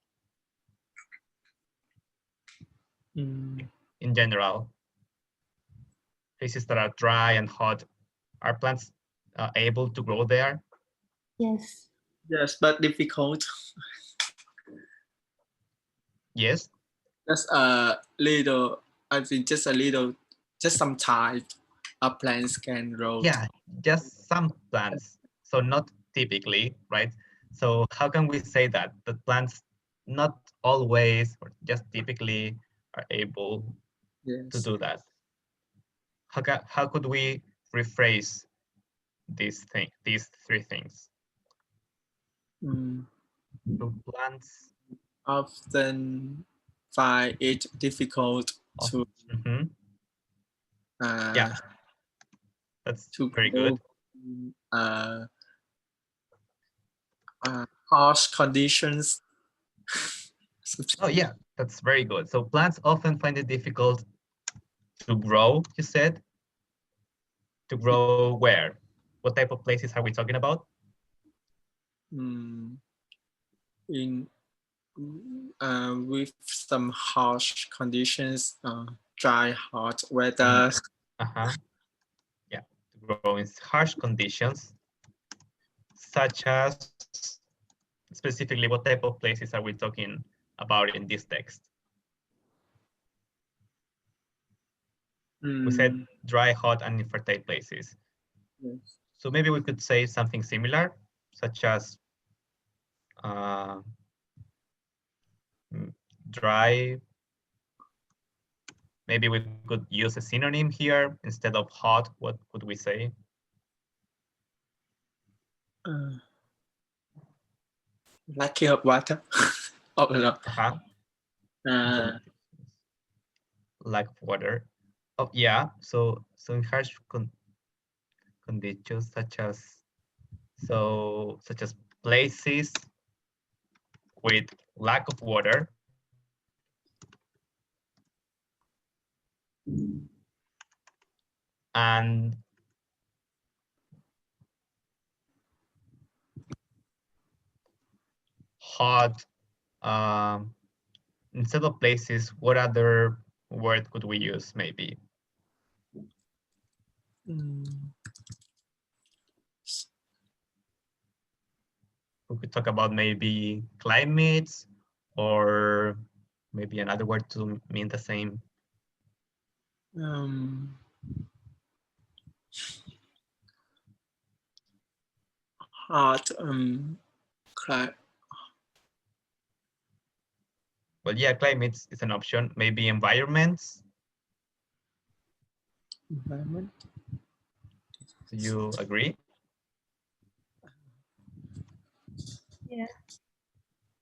In general, places that are dry and hot, are plants able to grow there? Yes. Yes, but difficult. Yes. Just a little, I think just a little, just some time plants can grow. Yeah, just some plants. So not typically, right? So how can we say that? That plants not always or just typically are able to Yes. do that? How could we rephrase these three things? So plants Often find it difficult to yeah, that's very grow good. harsh conditions. Oh yeah, that's very good. So plants often find it difficult to grow, you said? To grow where? What type of places are we talking about? In with some harsh conditions, dry, hot weather. Yeah, to grow in harsh conditions, such as specifically what type of places are we talking about in this text? We said dry, hot, and infertile places. Yes. So maybe we could say something similar, such as dry. Maybe we could use a synonym here instead of hot. What could we say? Lacking of water. Oh no. Lack of water. Oh yeah. So in harsh conditions such as places with lack of water. And hot, instead of places, what other word could we use maybe? We could talk about maybe climates or maybe another word to mean the same. Hot, Well, yeah, climates is an option. Maybe environments. Environment. Do you agree? Yeah.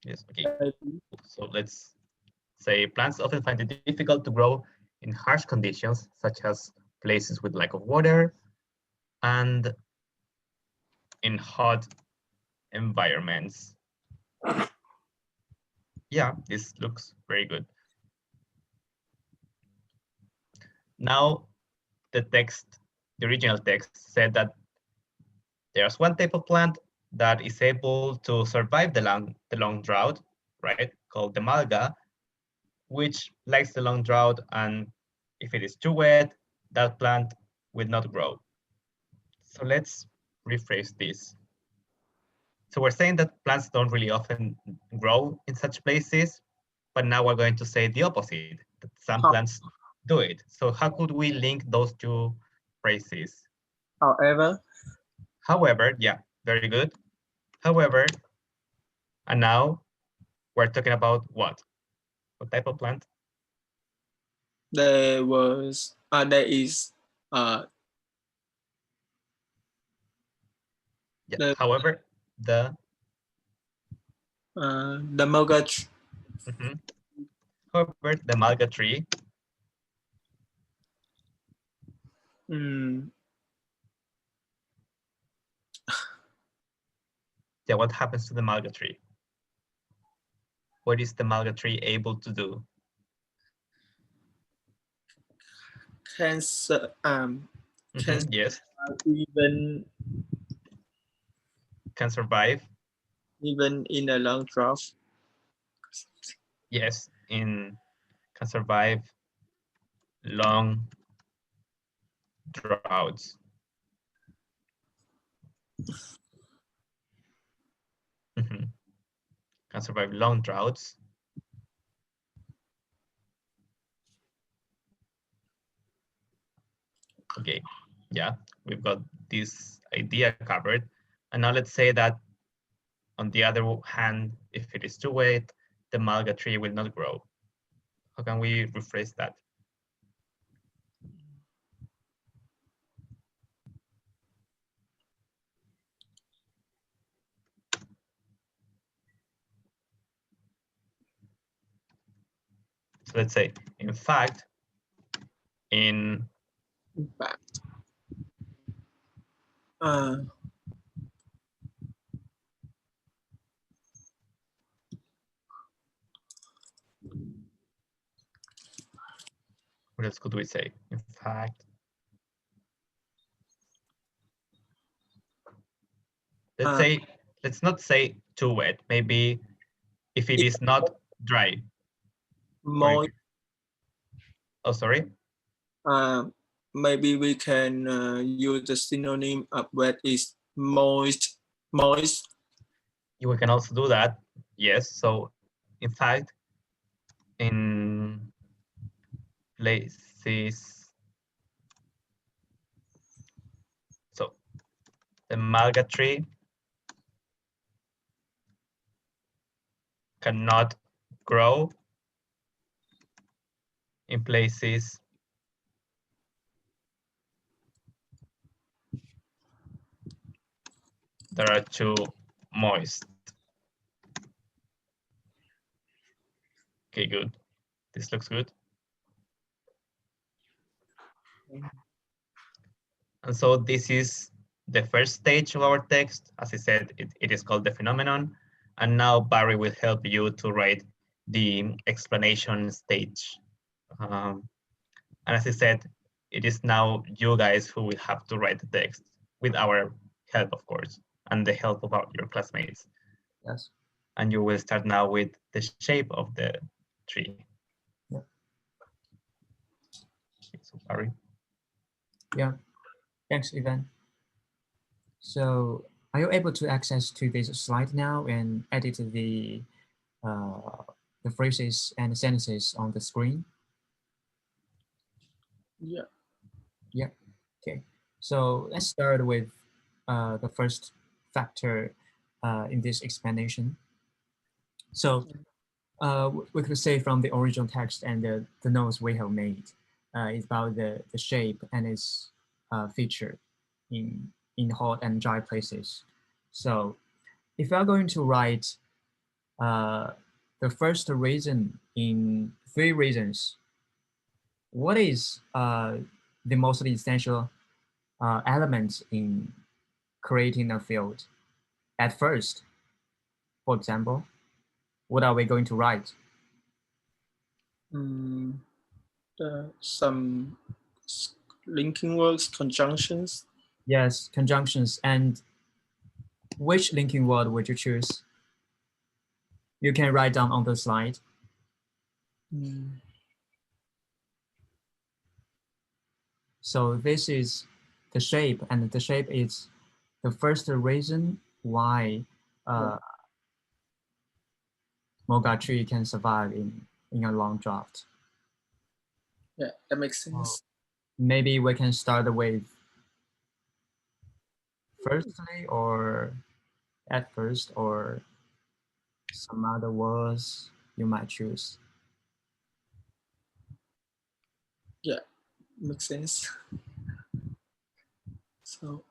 Yes, okay. Maybe. So let's say plants often find it difficult to grow in harsh conditions, such as places with lack of water and in hot environments. Yeah, this looks very good. Now, the original text said that there's one type of plant that is able to survive the long drought, right? Called the malga, which likes the long drought, and if it is too wet, that plant will not grow. So let's rephrase this. So we're saying that plants don't really often grow in such places, but now we're going to say the opposite, that some plants do it. So how could we link those two phrases? However. However, yeah, very good. However, and now we're talking about what? What type of plant? There is Yeah. However, the mulga tree. However, the malga tree. Yeah, what happens to the malga tree? What is the malga tree able to do? Yes. Can survive. Even in a long drought. Yes, can survive long droughts. Can survive long droughts. Okay, yeah, we've got this idea covered. And now let's say that on the other hand, if it is too wet, the malga tree will not grow. How can we rephrase that? So let's say, in fact, what else could we say? In fact, let's not say too wet. Maybe if it is not dry. Moist. Oh, sorry. Maybe we can use the synonym of wet is moist. Moist. We can also do that. Yes. So, in fact, in places, so the malga tree cannot grow in places that are too moist. Okay, good. This looks good. And so this is the first stage of our text. As I said, it is called the phenomenon. And now Barry will help you to write the explanation stage. And as I said, it is now you guys who will have to write the text with our help, of course, and the help of your classmates. Yes. And you will start now with the shape of the tree. Yeah. Okay, so Barry. Yeah. Thanks, Ivan. So are you able to access to this slide now and edit the phrases and sentences on the screen? Yeah. Yeah. Okay. So let's start with the first factor in this explanation. So we could say from the original text and the notes we have made, it's about the shape and its feature in hot and dry places. So if we are going to write the first reason in 3 reasons, what is the most essential element in creating a field? At first, for example, what are we going to write? Some linking words, conjunctions. Yes, conjunctions. And which linking word would you choose? You can write down on the slide. So this is the shape, and the shape is the first reason why Moga tree can survive in a long drought. Yeah, that makes sense. Maybe we can start with firstly, or at first, or some other words you might choose. Yeah, makes sense. So,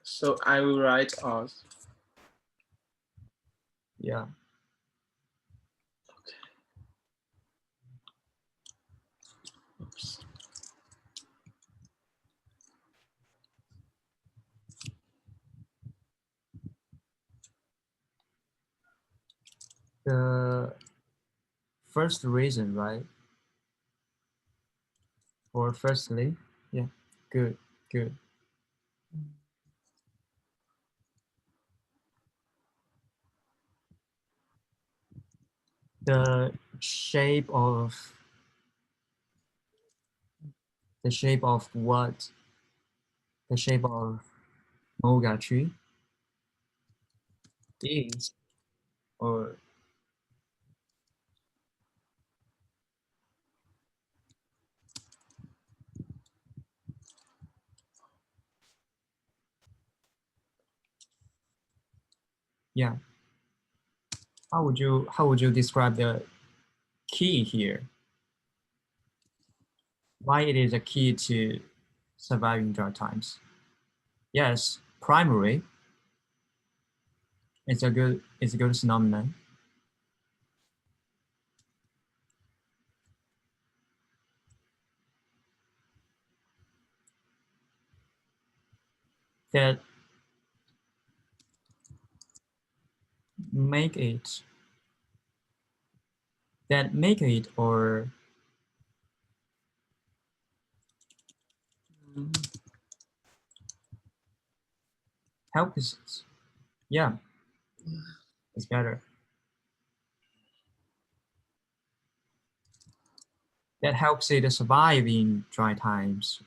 so I will write off. Yeah. Oops. The first reason, right? Or firstly, yeah, good, good. The shape of what? The shape of Moga tree is, or yeah. How would you describe the key here? Why it is a key to surviving drought times? Yes, primary. It's a good phenomenon. That make it or helps it. Yeah, it's better. That helps it survive in dry times.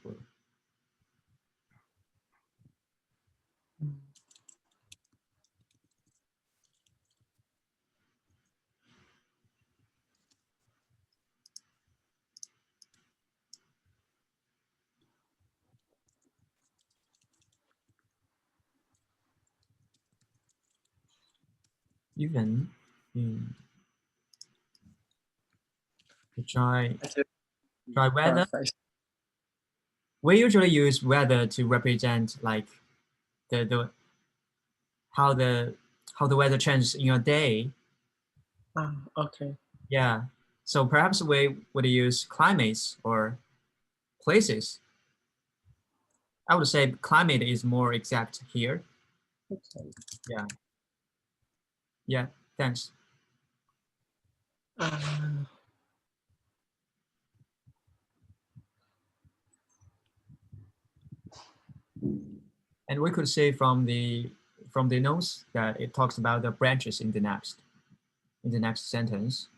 Even in the dry weather, we usually use weather to represent like the how the weather changes in a day. Okay. Yeah. So perhaps we would use climates or places. I would say climate is more exact here. Okay. Yeah. Yeah. Thanks. And we could say from the notes that it talks about the branches in the next sentence.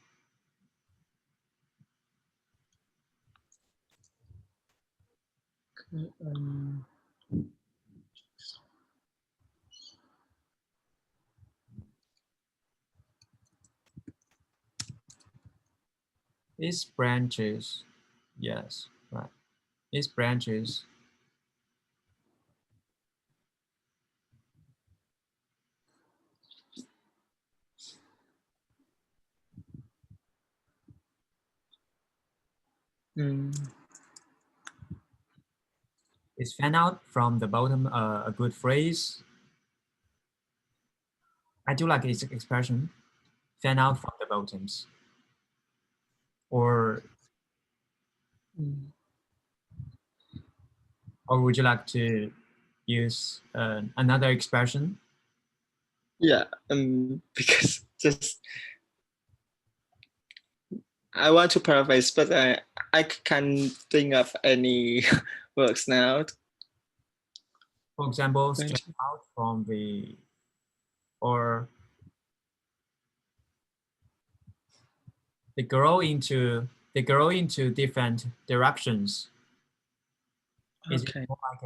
Its branches, yes, right. Its branches Mm. Is fan out from the bottom a good phrase? I do like its expression, fan out from the bottoms. Or Mm. would you like to use another expression? Yeah, because just I want to paraphrase, but I can't think of any words now. For example, Right. stretch out from the, or they grow into different directions. Is it Okay. more like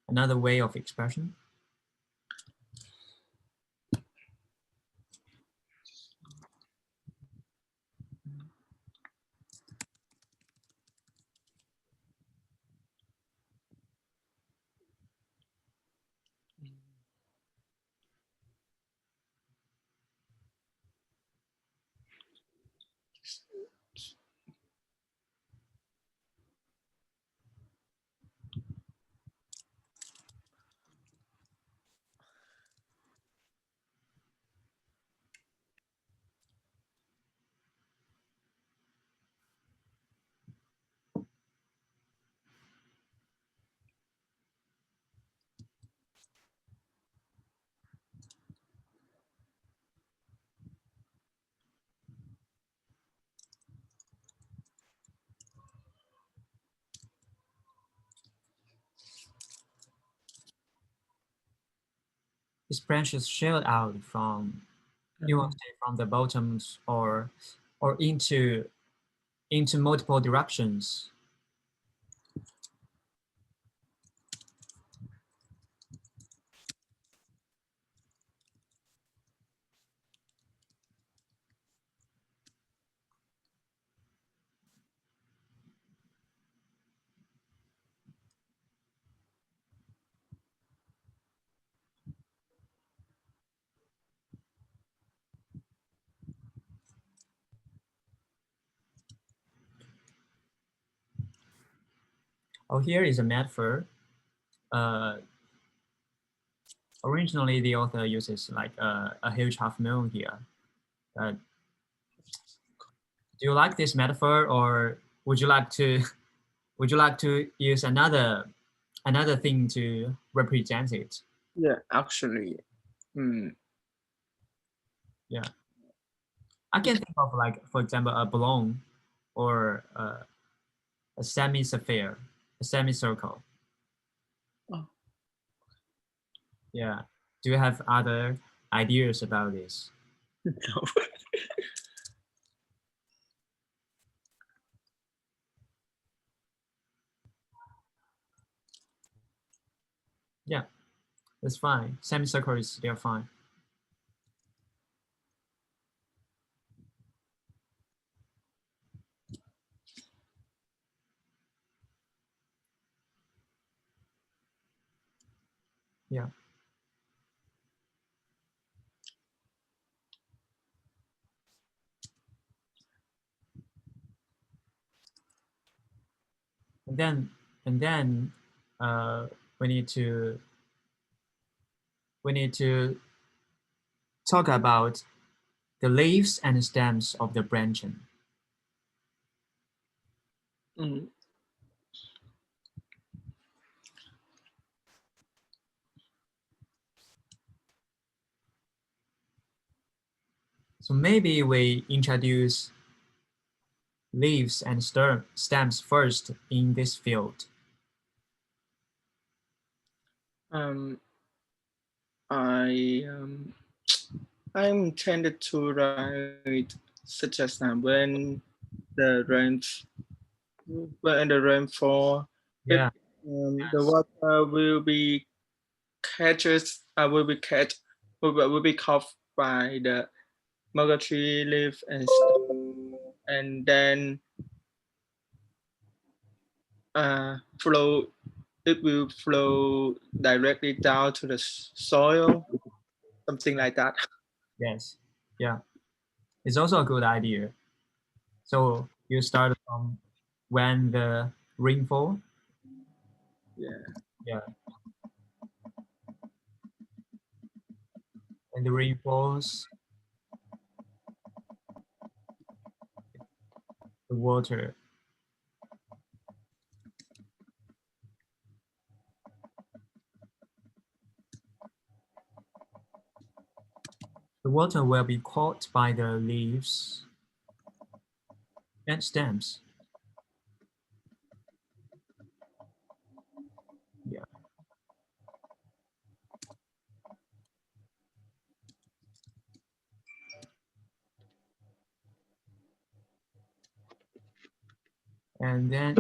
another way of expression? These branches shoot out from, you want to say, from the bottoms or into multiple directions. Oh, here is a metaphor. Originally, the author uses like a huge half moon here. Do you like this metaphor, or would you like to use another thing to represent it? Yeah, actually. Yeah, I can think of, like, for example, a balloon or a semicircle, a semicircle. Oh. Yeah. Do you have other ideas about this? No. Yeah, that's fine. Semicircle is still fine. Yeah. And then we need to talk about the leaves and stems of the branching. Mm. So maybe we introduce leaves and stems first in this field. I intended to write such as when the rainfall, Yeah. the water will be will be caught by the mulga tree leaf and then flow. It will flow directly down to the soil, something like that. Yes. Yeah. It's also a good idea. So You start from when the rainfall. Yeah. Yeah. When the rain falls, the water. The water will be caught by the leaves and stems. Yeah. And then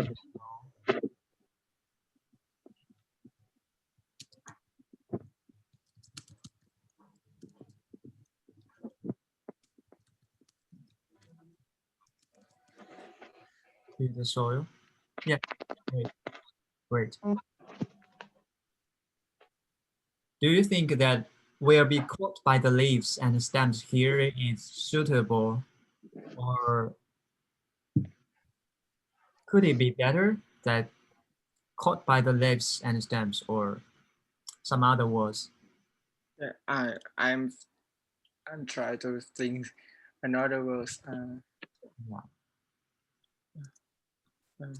to the soil. Yeah, great, great. Do you think that will be caught by the leaves and stems here is suitable, or could it be better that caught by the leaves and stems, or some other words? Yeah, I'm trying to think another words. Yeah. Um,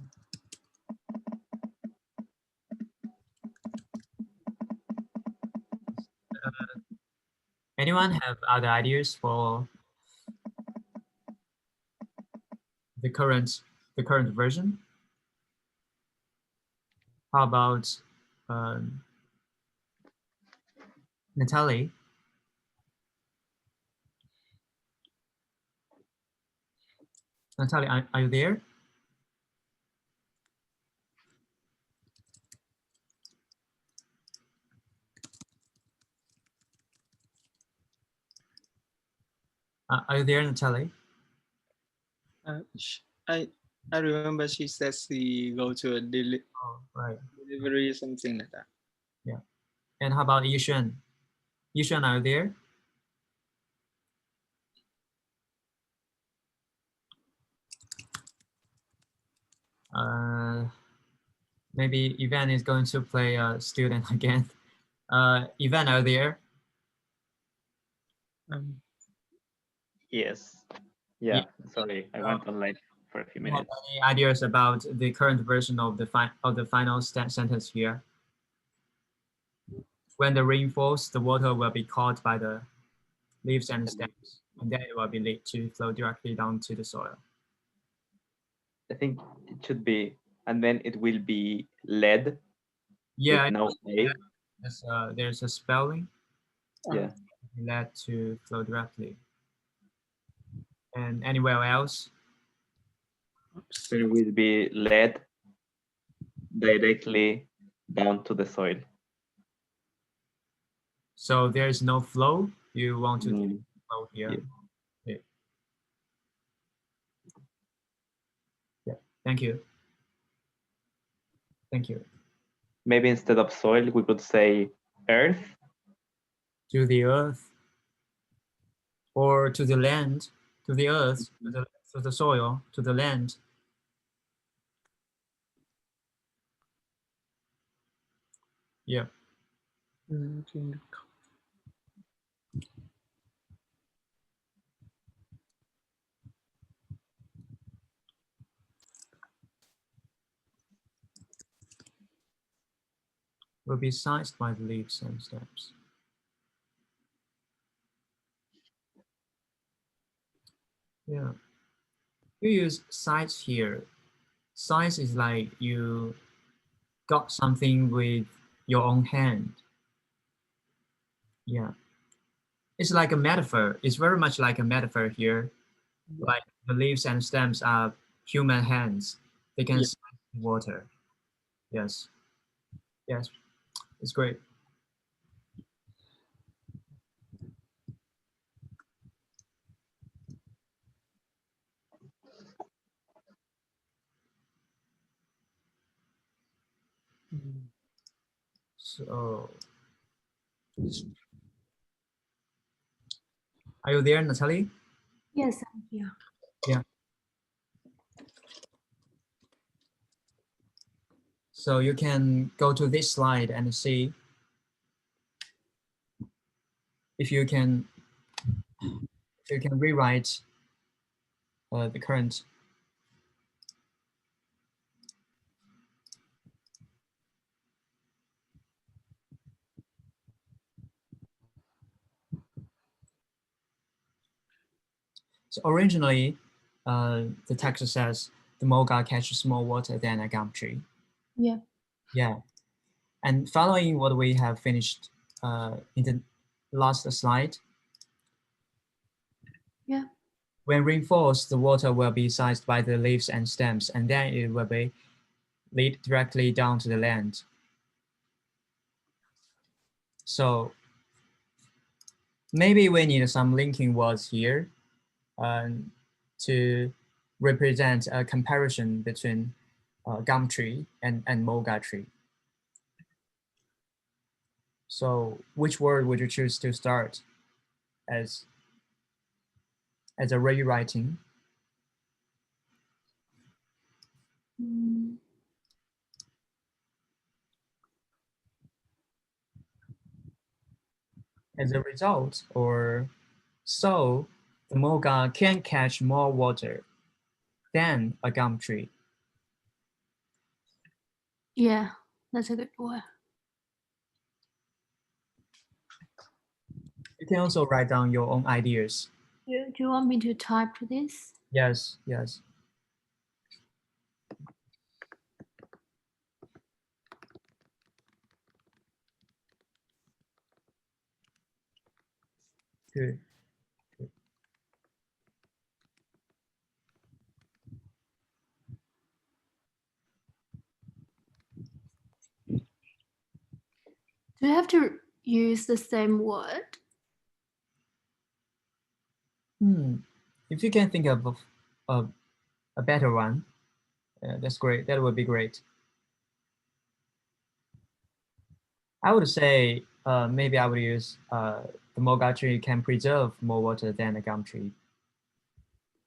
Anyone have other ideas for the current version? How about Natalie? Natalie, are you there? Are you there, Natalie? I remember she said she go to a Oh, right. delivery, something like that. Yeah. And how about Yishan? Yishan, are you there? Maybe Ivan is going to play a student again. Ivan, are you there? Um, Yes. Yeah. Sorry, I went online for a few Do you have minutes. any ideas about the current version of the final sentence here? When the rain falls, the water will be caught by the leaves and stems, and then it will be laid to flow directly down to the soil. I think it should be, and then it will be led Yeah, with no A. there's a spelling. Yeah. Led to flow directly. And anywhere else? So it will be led directly down to the soil. So there is no flow. You want to Mm, flow here. yeah. Yeah. Thank you. Thank you. Maybe instead of soil, we could say earth. To the earth, or to the land, to the earth, to the soil, to the land. Yeah. Will be sized by the leaves and stems. Yeah. You use size here. Size is like you got something with your own hand. Yeah. It's like a metaphor. It's very much like a metaphor here. Like the leaves and stems are human hands. They can size water. Yes. Yes. It's great. So, are you there, Natalie? Yes, I'm here. Yeah. So you can go to this slide and see if you can rewrite the current. So originally, the text says the mulga catches more water than a gum tree. Yeah. Yeah. And following what we have finished in the last slide, Yeah. when rainfalls, the water will be seized by the leaves and stems, and then it will be lead directly down to the land. So maybe we need some linking words here to represent a comparison between gum tree and mulga tree. So which word would you choose to start as a rewriting? Mm. As a result, or so the mulga can catch more water than a gum tree. Yeah, that's a good word. You can also write down your own ideas. Do you want me to type this? Yes, yes. Good. Do you have to use the same word? If you can think of a better one, that's great. That would be great. I would say maybe I would use the mulga tree can preserve more water than a gum tree.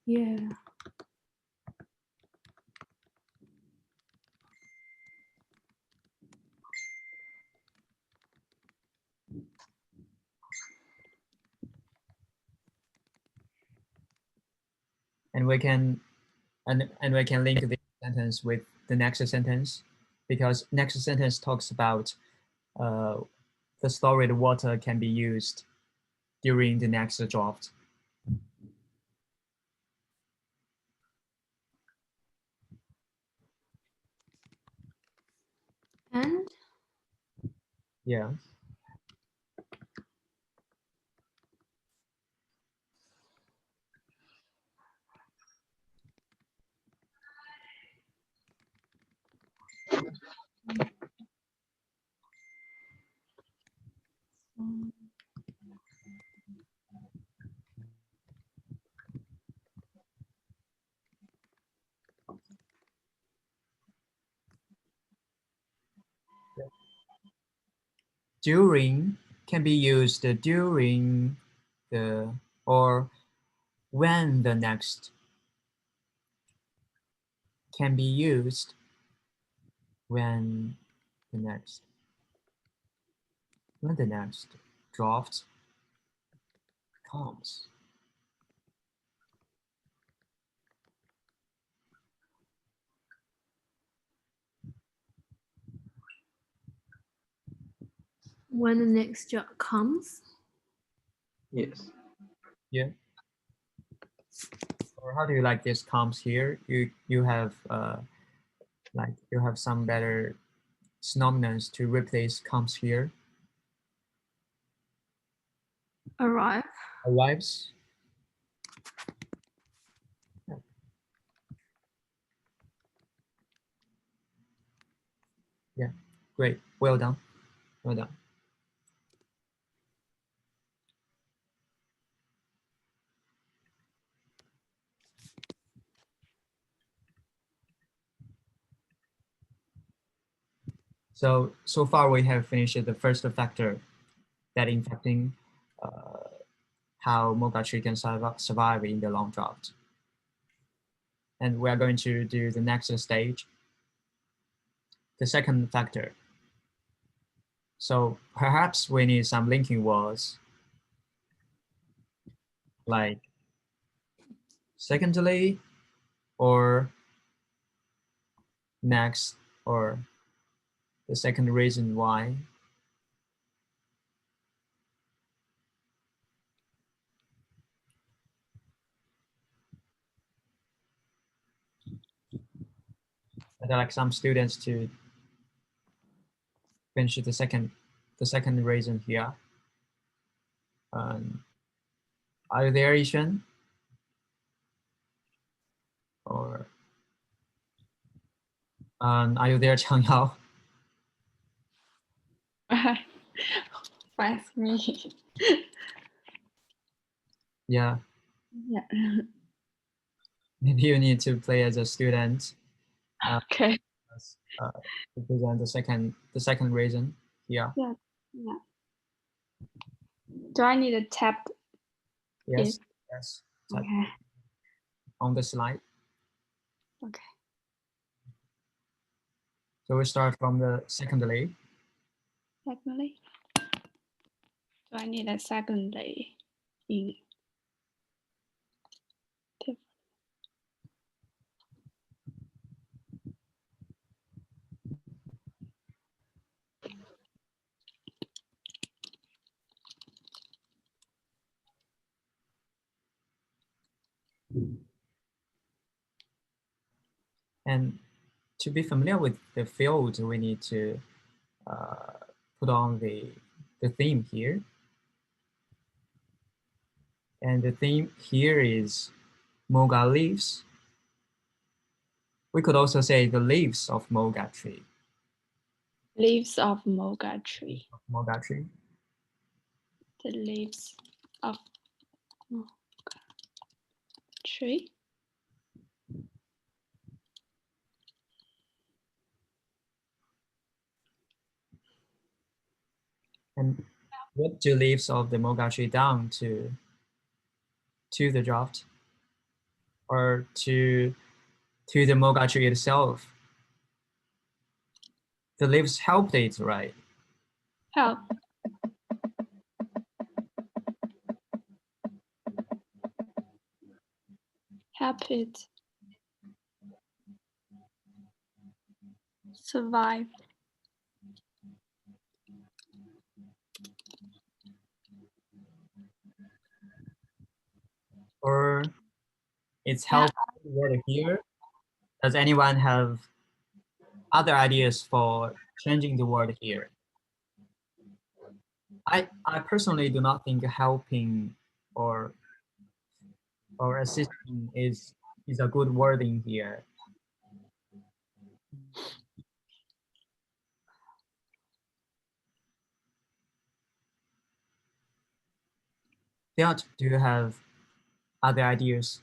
Yeah. And we can we can link this sentence with the next sentence, because next sentence talks about the stored water can be used during the next drought. And Yeah. During can be used during the or when the next can be used when the next draft comes. when the next job comes. Yes. Yeah. Or how do you like this comes here? You have like you have some better synonyms to replace comes here. Arrive. Arrives. Yeah, great. Well done. Well done. So far we have finished the first factor that impacting how mulga tree can survive in the long drought. And we are going to do the next stage. the second factor. So perhaps we need some linking words like secondly or next or the second reason why. I'd like some students to finish the second reason here. Are you there, Yishan? Or are you there, Changyao? Find me. Yeah, Yeah. maybe you need to play as a student Okay. to present the second reason here. Yeah. Yeah. Do I need a tap? Yes, yes. Type Okay. on the slide. Okay. So we start from the secondly. Secondly. Do I need a secondly in tip? And to be familiar with the field, we need to put on the theme here. And the theme here is Moga leaves. We could also say the leaves of Moga tree. Leaves of moga tree. Moga tree. The leaves of moga tree. And what do leaves of the Moga tree down to the draft or to the Moga tree itself? The leaves helped it, right? Help. Help it survive. Or it's helped word here. Does anyone have other ideas for changing the word here? I personally do not think helping or assisting is a good wording here. Theot, do you have other ideas?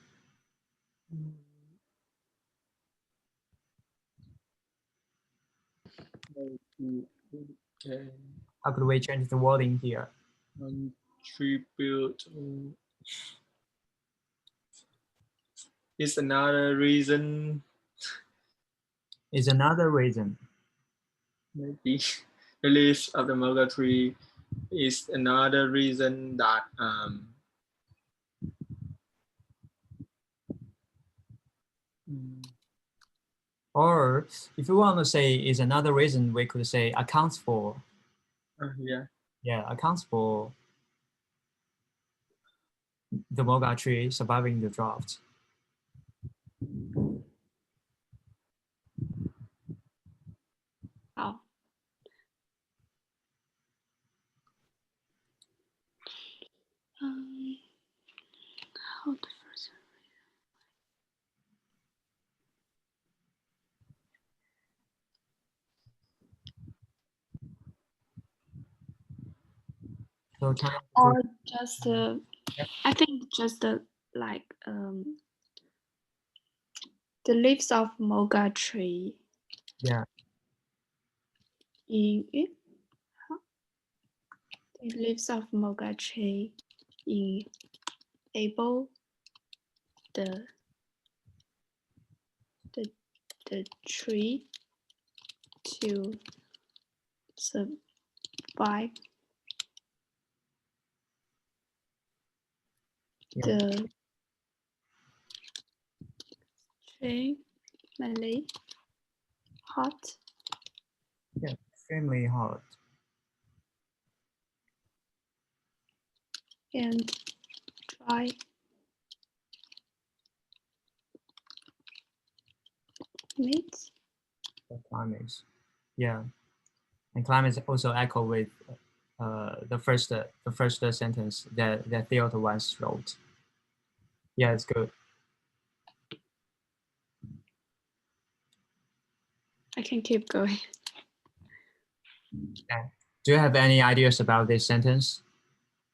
Okay. How could we change the wording here? Contribute is another reason. Is another reason. Maybe the leaves of the moga tree is another reason that Or if you want to say is another reason, we could say accounts for. yeah. Yeah, accounts for the Moga tree surviving the drought. How? How the first? So Or just I think just like the leaves of moga tree. yeah, In it, the leaves of moga tree enable the tree to survive the extremely hot Yeah, extremely hot and dry climates. climates. Yeah, and climates also echo with the first sentence that Theodore once wrote. Yeah, it's good. I can keep going. Yeah. Do you have any ideas about this sentence?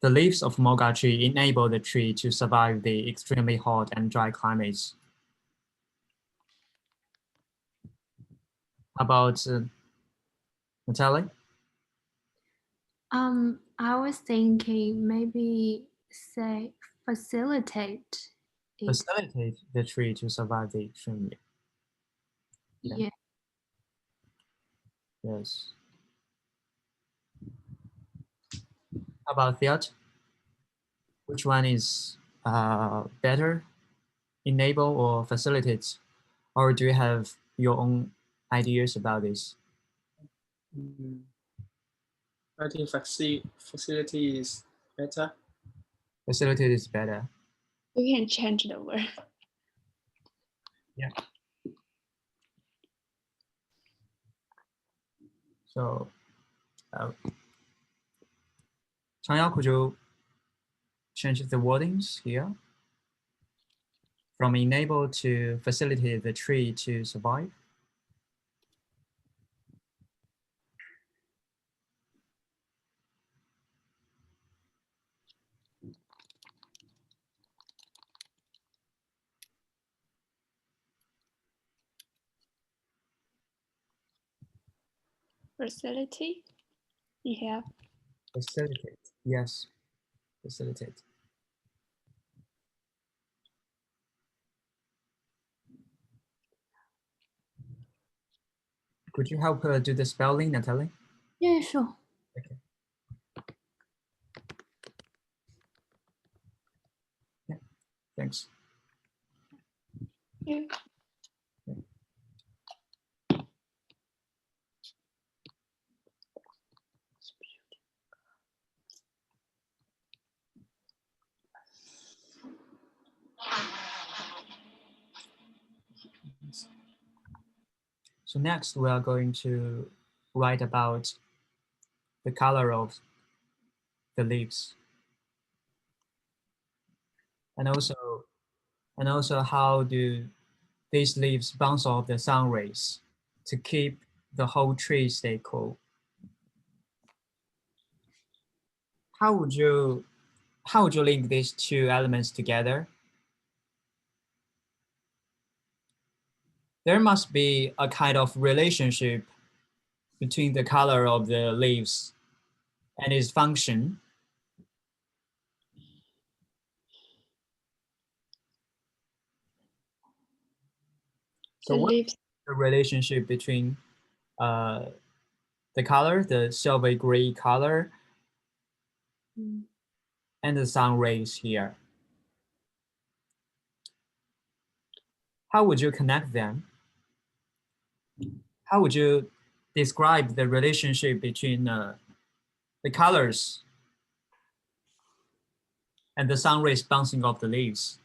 The leaves of Moga tree enable the tree to survive the extremely hot and dry climates. How about Natalie? I was thinking maybe say facilitate it. Facilitate the tree to survive the extremely. Yeah. Yes. How about Theod? Which one is better? Enable or facilitate? Or do you have your own ideas about this? I think facility is better. Facilitate is better. You can change the word. Yeah. So, Changyao, could you change the wordings here? From enable to facilitate the tree to survive? Facility. Yeah. Facilitate, yes, facilitate. Could you help do the spelling, Natalie? Yeah, sure. Okay. Yeah, thanks. Yeah. So next we are going to write about the color of the leaves. And also how do these leaves bounce off the sun rays to keep the whole tree stay cool. How would you link these two elements together? There must be a kind of relationship between the color of the leaves and its function. So The what's leaves. the relationship between the color, the silver gray color, and the sun rays here? How would you connect them? How would you describe the relationship between the colors and the sun rays bouncing off the leaves?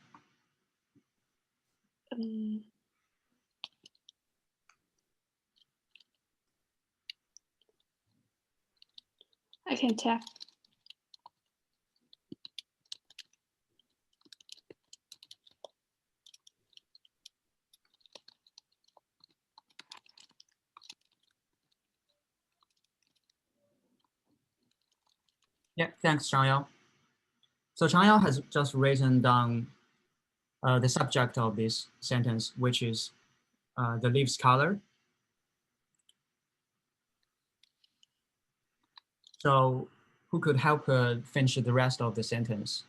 I can tell. Yeah, thanks, Changyao. So Changyao has just written down the subject of this sentence, which is the leaves color. So who could help finish the rest of the sentence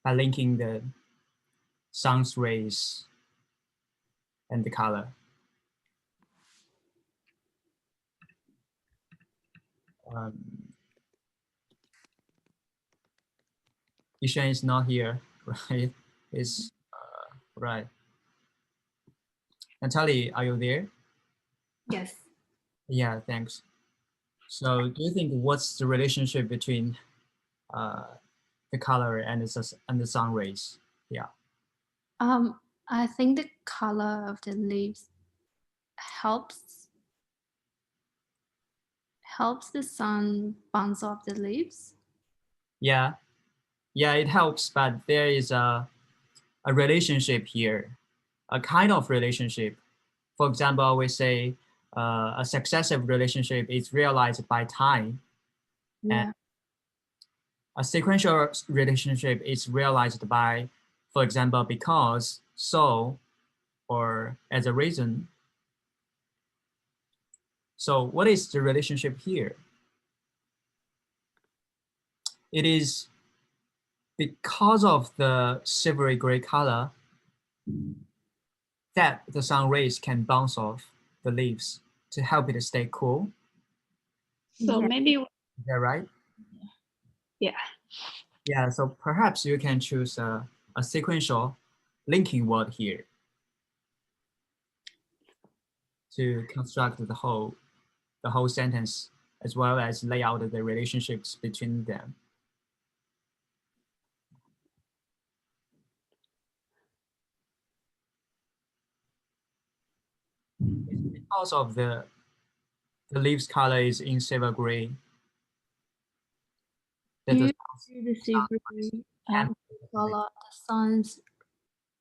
by linking the sun's rays and the color? Ishan is not here, right? Is right. Natalie, are you there? Yes. Yeah, thanks. So do you think what's the relationship between the color and the sun rays? Yeah. I think the color of the leaves helps the sun bounce off the leaves. Yeah, yeah, it helps, but there is a relationship here, a kind of relationship. For example, we say a successive relationship is realized by time, and Yeah. a sequential relationship is realized by, for example, because, so, or as a reason. So what is the relationship here? It is because of the silvery gray color that the sun rays can bounce off the leaves to help it stay cool. So Yeah. maybe, Is that right? yeah. Yeah, so perhaps you can choose a sequential linking word here to construct the whole sentence, as well as lay out the relationships between them. It's because of the leaves color is in silver gray that Do the you see the silver color of the sun's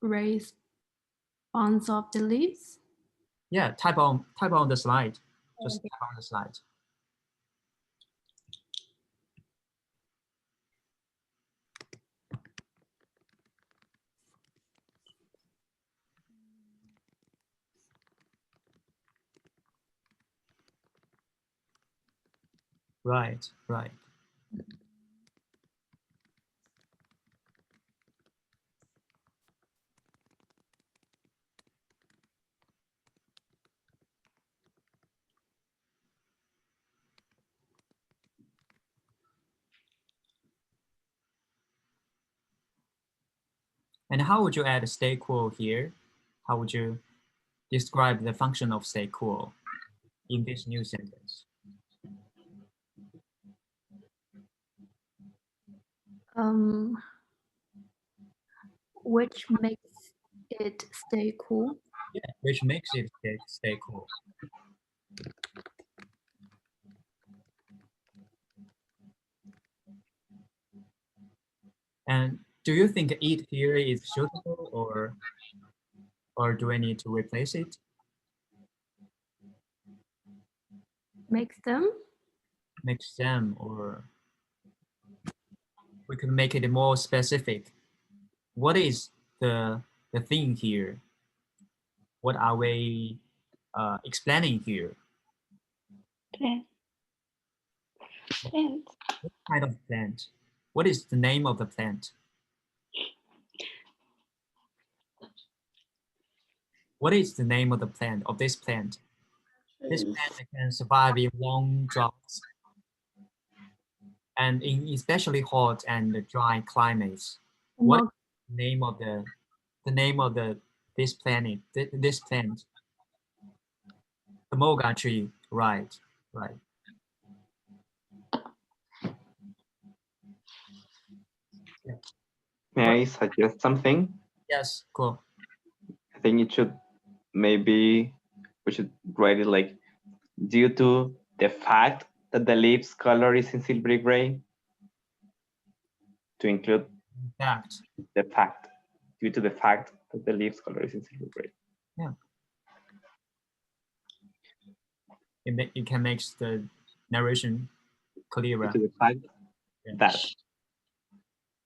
rays bounce off the leaves? yeah, type on the slide. Just Okay. type on the slide. Right, right. And how would you add stay cool here? How would you describe the function of stay cool in this new sentence? Which makes it stay cool. Yeah, which makes it stay cool. And do you think it here is suitable, or do I need to replace it? Makes them. Makes them, or we could make it more specific. What is the thing here? What are we explaining here? Plant. Plant. What kind of plant? What is the name of the plant? What is the name of the plant, of this plant? This plant can survive in long droughts and in especially hot and dry climates. What is the name of this planet, this plant? The moga tree, right, right. Yeah. May I suggest something? Yes, cool. I think it should we should write it like due to the fact that the leaves color is in silvery gray, to include Fact. the fact, due to the fact that the leaves color is in silver gray. Yeah. It can make the narration clearer. Due to the fact Yeah. that,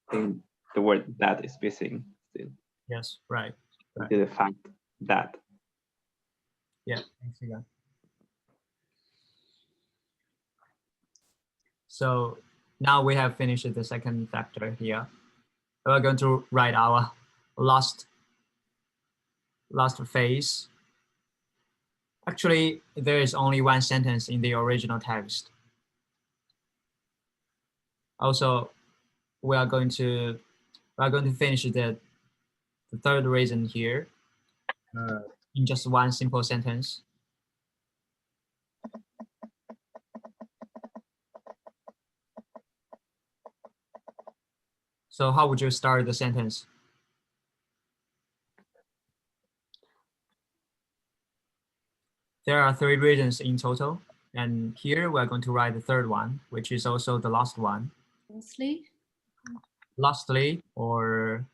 I think the word that is missing still. Yes, right. Due to the fact that. Yeah, thanks again. So now we have finished the second factor here. We're going to write our last phase. Actually, there is only one sentence in the original text. Also, we are going to finish the third reason here in just one simple sentence. So how would you start the sentence? There are 3 reasons in total, and here we're going to write the third one, which is also the last one. Lastly, or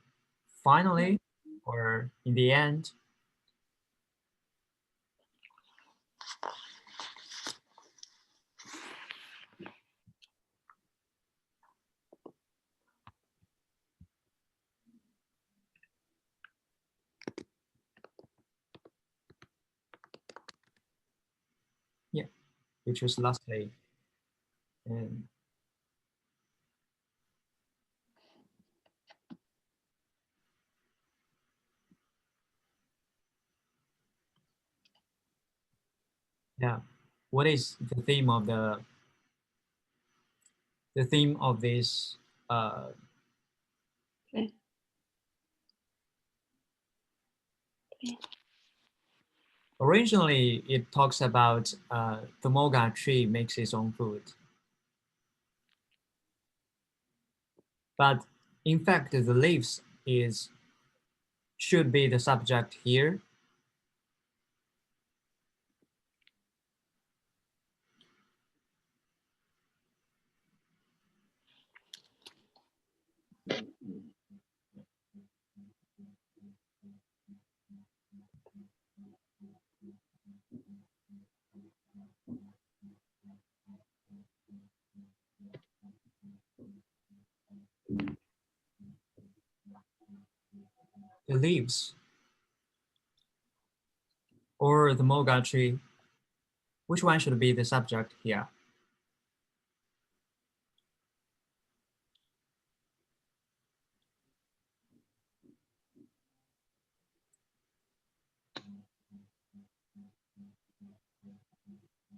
finally, or in the end. Yeah, which is lastly. And yeah, what is the theme of this Okay. originally it talks about the moga tree makes its own food, but in fact the leaves should be the subject here. The leaves or the moga tree, which one should be the subject here?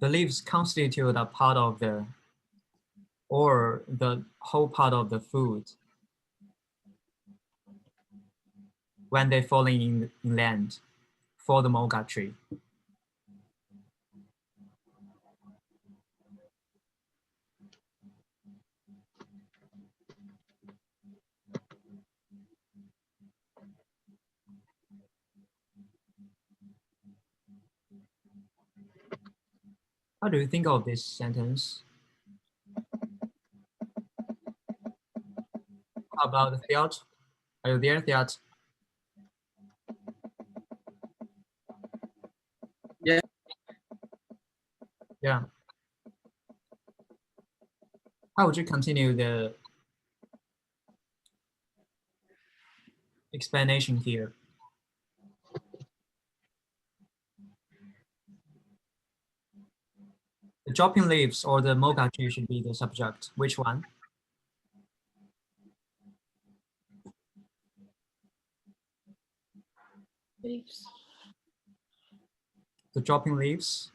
The leaves constitute a part of the whole part of the food when they fall in land for the moga tree. How do you think of this sentence? How about the Theod? Are you there, Theod? Yeah. Yeah. How would you continue the explanation here? The dropping leaves or the moga tree should be the subject. Which one? Leaves. The dropping leaves.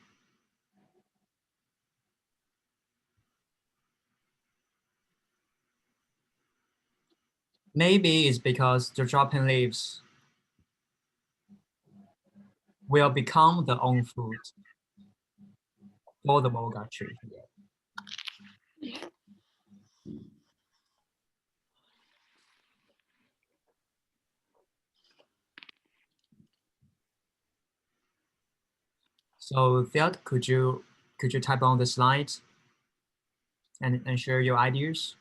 Maybe it's because the dropping leaves will become the own food for the moga tree. So Theod, could you type on the slide and share your ideas?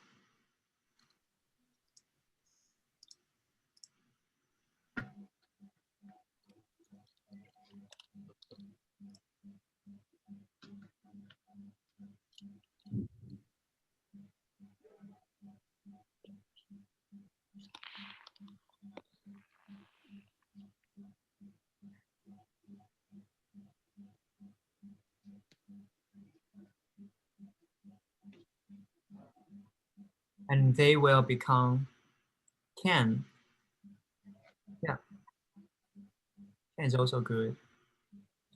And they will become can. Yeah, can is also good.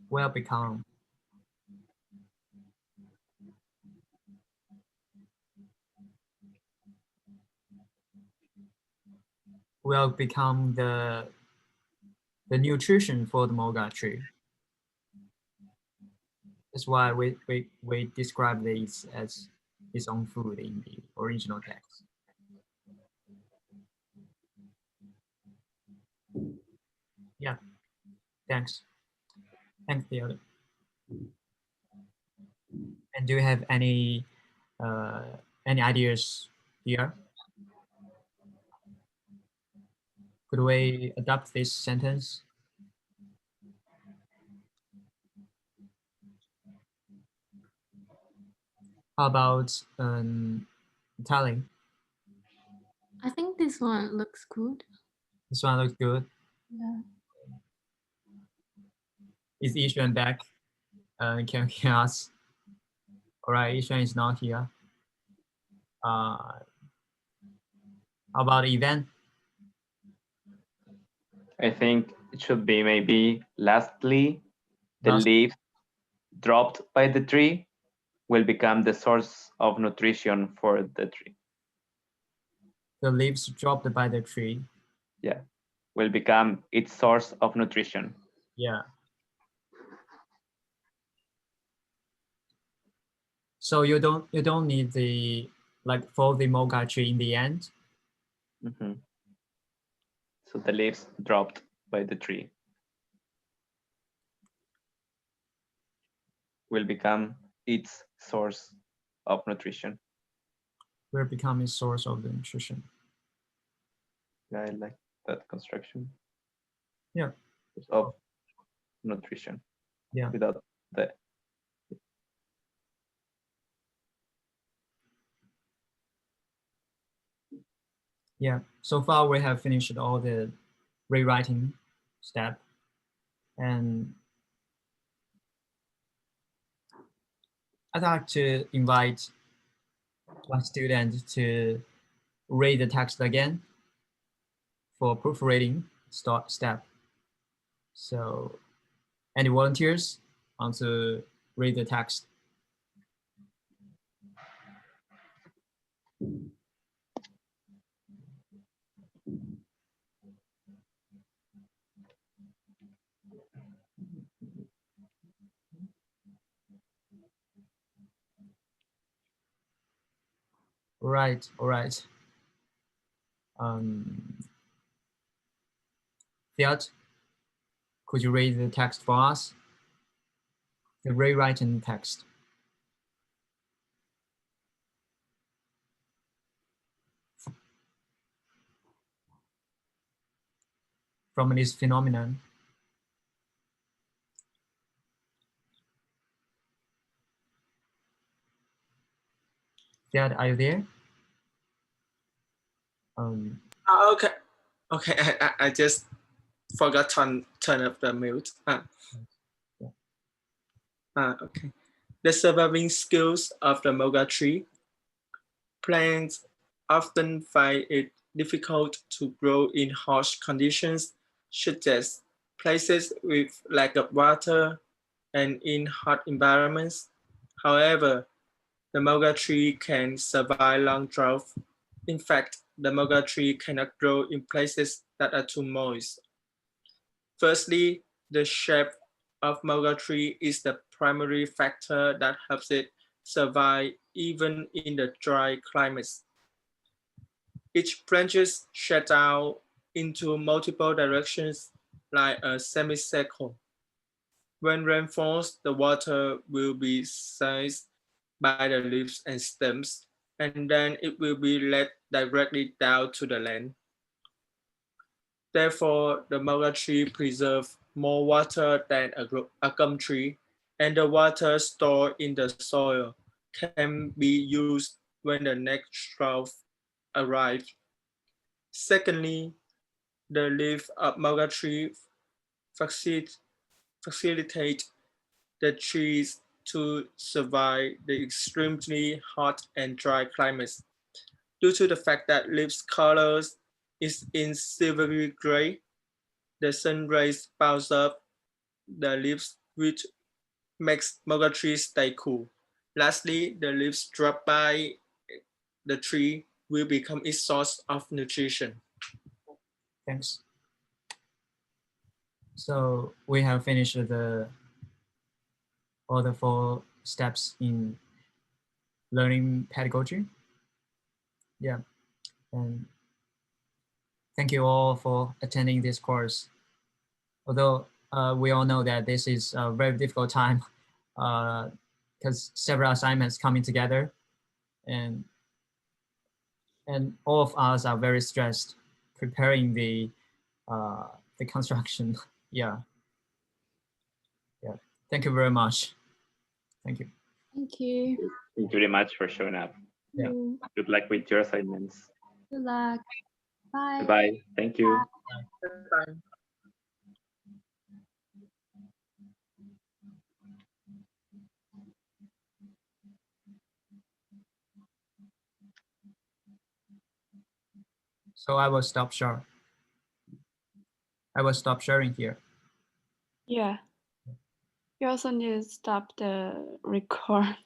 Will become. will become the nutrition for the moga tree. That's why we describe these as its own food in the original text. Yeah, thanks. Thanks, Theodore. And do you have any ideas here? Could we adapt this sentence? How about Italian? I think this one looks good. This one looks good. Yeah. Is Yishuan back? Can ask? All right, Yishuan is not here. How about event? I think it should be maybe lastly, the leaves dropped by the tree will become the source of nutrition for the tree. The leaves dropped by the tree. Yeah, will become its source of nutrition. Yeah. So you don't need the like for the moga tree in the end. Mm-hmm. So the leaves dropped by the tree will become its source of nutrition. Will become a source of the nutrition. Yeah, I like that construction. Yeah. Of nutrition. Yeah. Without the. Yeah. So far we have finished all the rewriting step, and I'd like to invite one student to read the text again for proofreading step. So any volunteers want to read the text? All right. Fiat, could you read the text for us? The rewritten text. From this phenomenon. Fiat, are you there? Okay. I just forgot to turn up the mute. Okay. The surviving skills of the moga tree. Plants often find it difficult to grow in harsh conditions, such as places with lack of water and in hot environments. However, the moga tree can survive long drought. In fact, the moga tree cannot grow in places that are too moist. Firstly, the shape of moga tree is the primary factor that helps it survive even in the dry climates. Each branches shed out into multiple directions like a semicircle. When rain falls, the water will be seized by the leaves and stems, and then it will be let directly down to the land. Therefore, the moga tree preserves more water than a gum tree, and the water stored in the soil can be used when the next drought arrives. Secondly, the leaf of moga tree facilitate the trees to survive the extremely hot and dry climates. Due to the fact that leaves colors is in silvery gray, the sun rays bounce up the leaves, which makes moga trees stay cool. Lastly, the leaves dropped by the tree will become its source of nutrition. Thanks. So we have finished all the 4 steps in learning pedagogy. Yeah, and thank you all for attending this course. Although we all know that this is a very difficult time because several assignments coming together, and all of us are very stressed preparing the construction. Yeah. Thank you very much. Thank you. Thank you. Thank you very much for showing up. Yeah. Good luck with your assignments. Good luck. Bye. Bye. Thank you. Bye. So I will stop share. I will stop sharing here. Yeah. You also need to stop the record.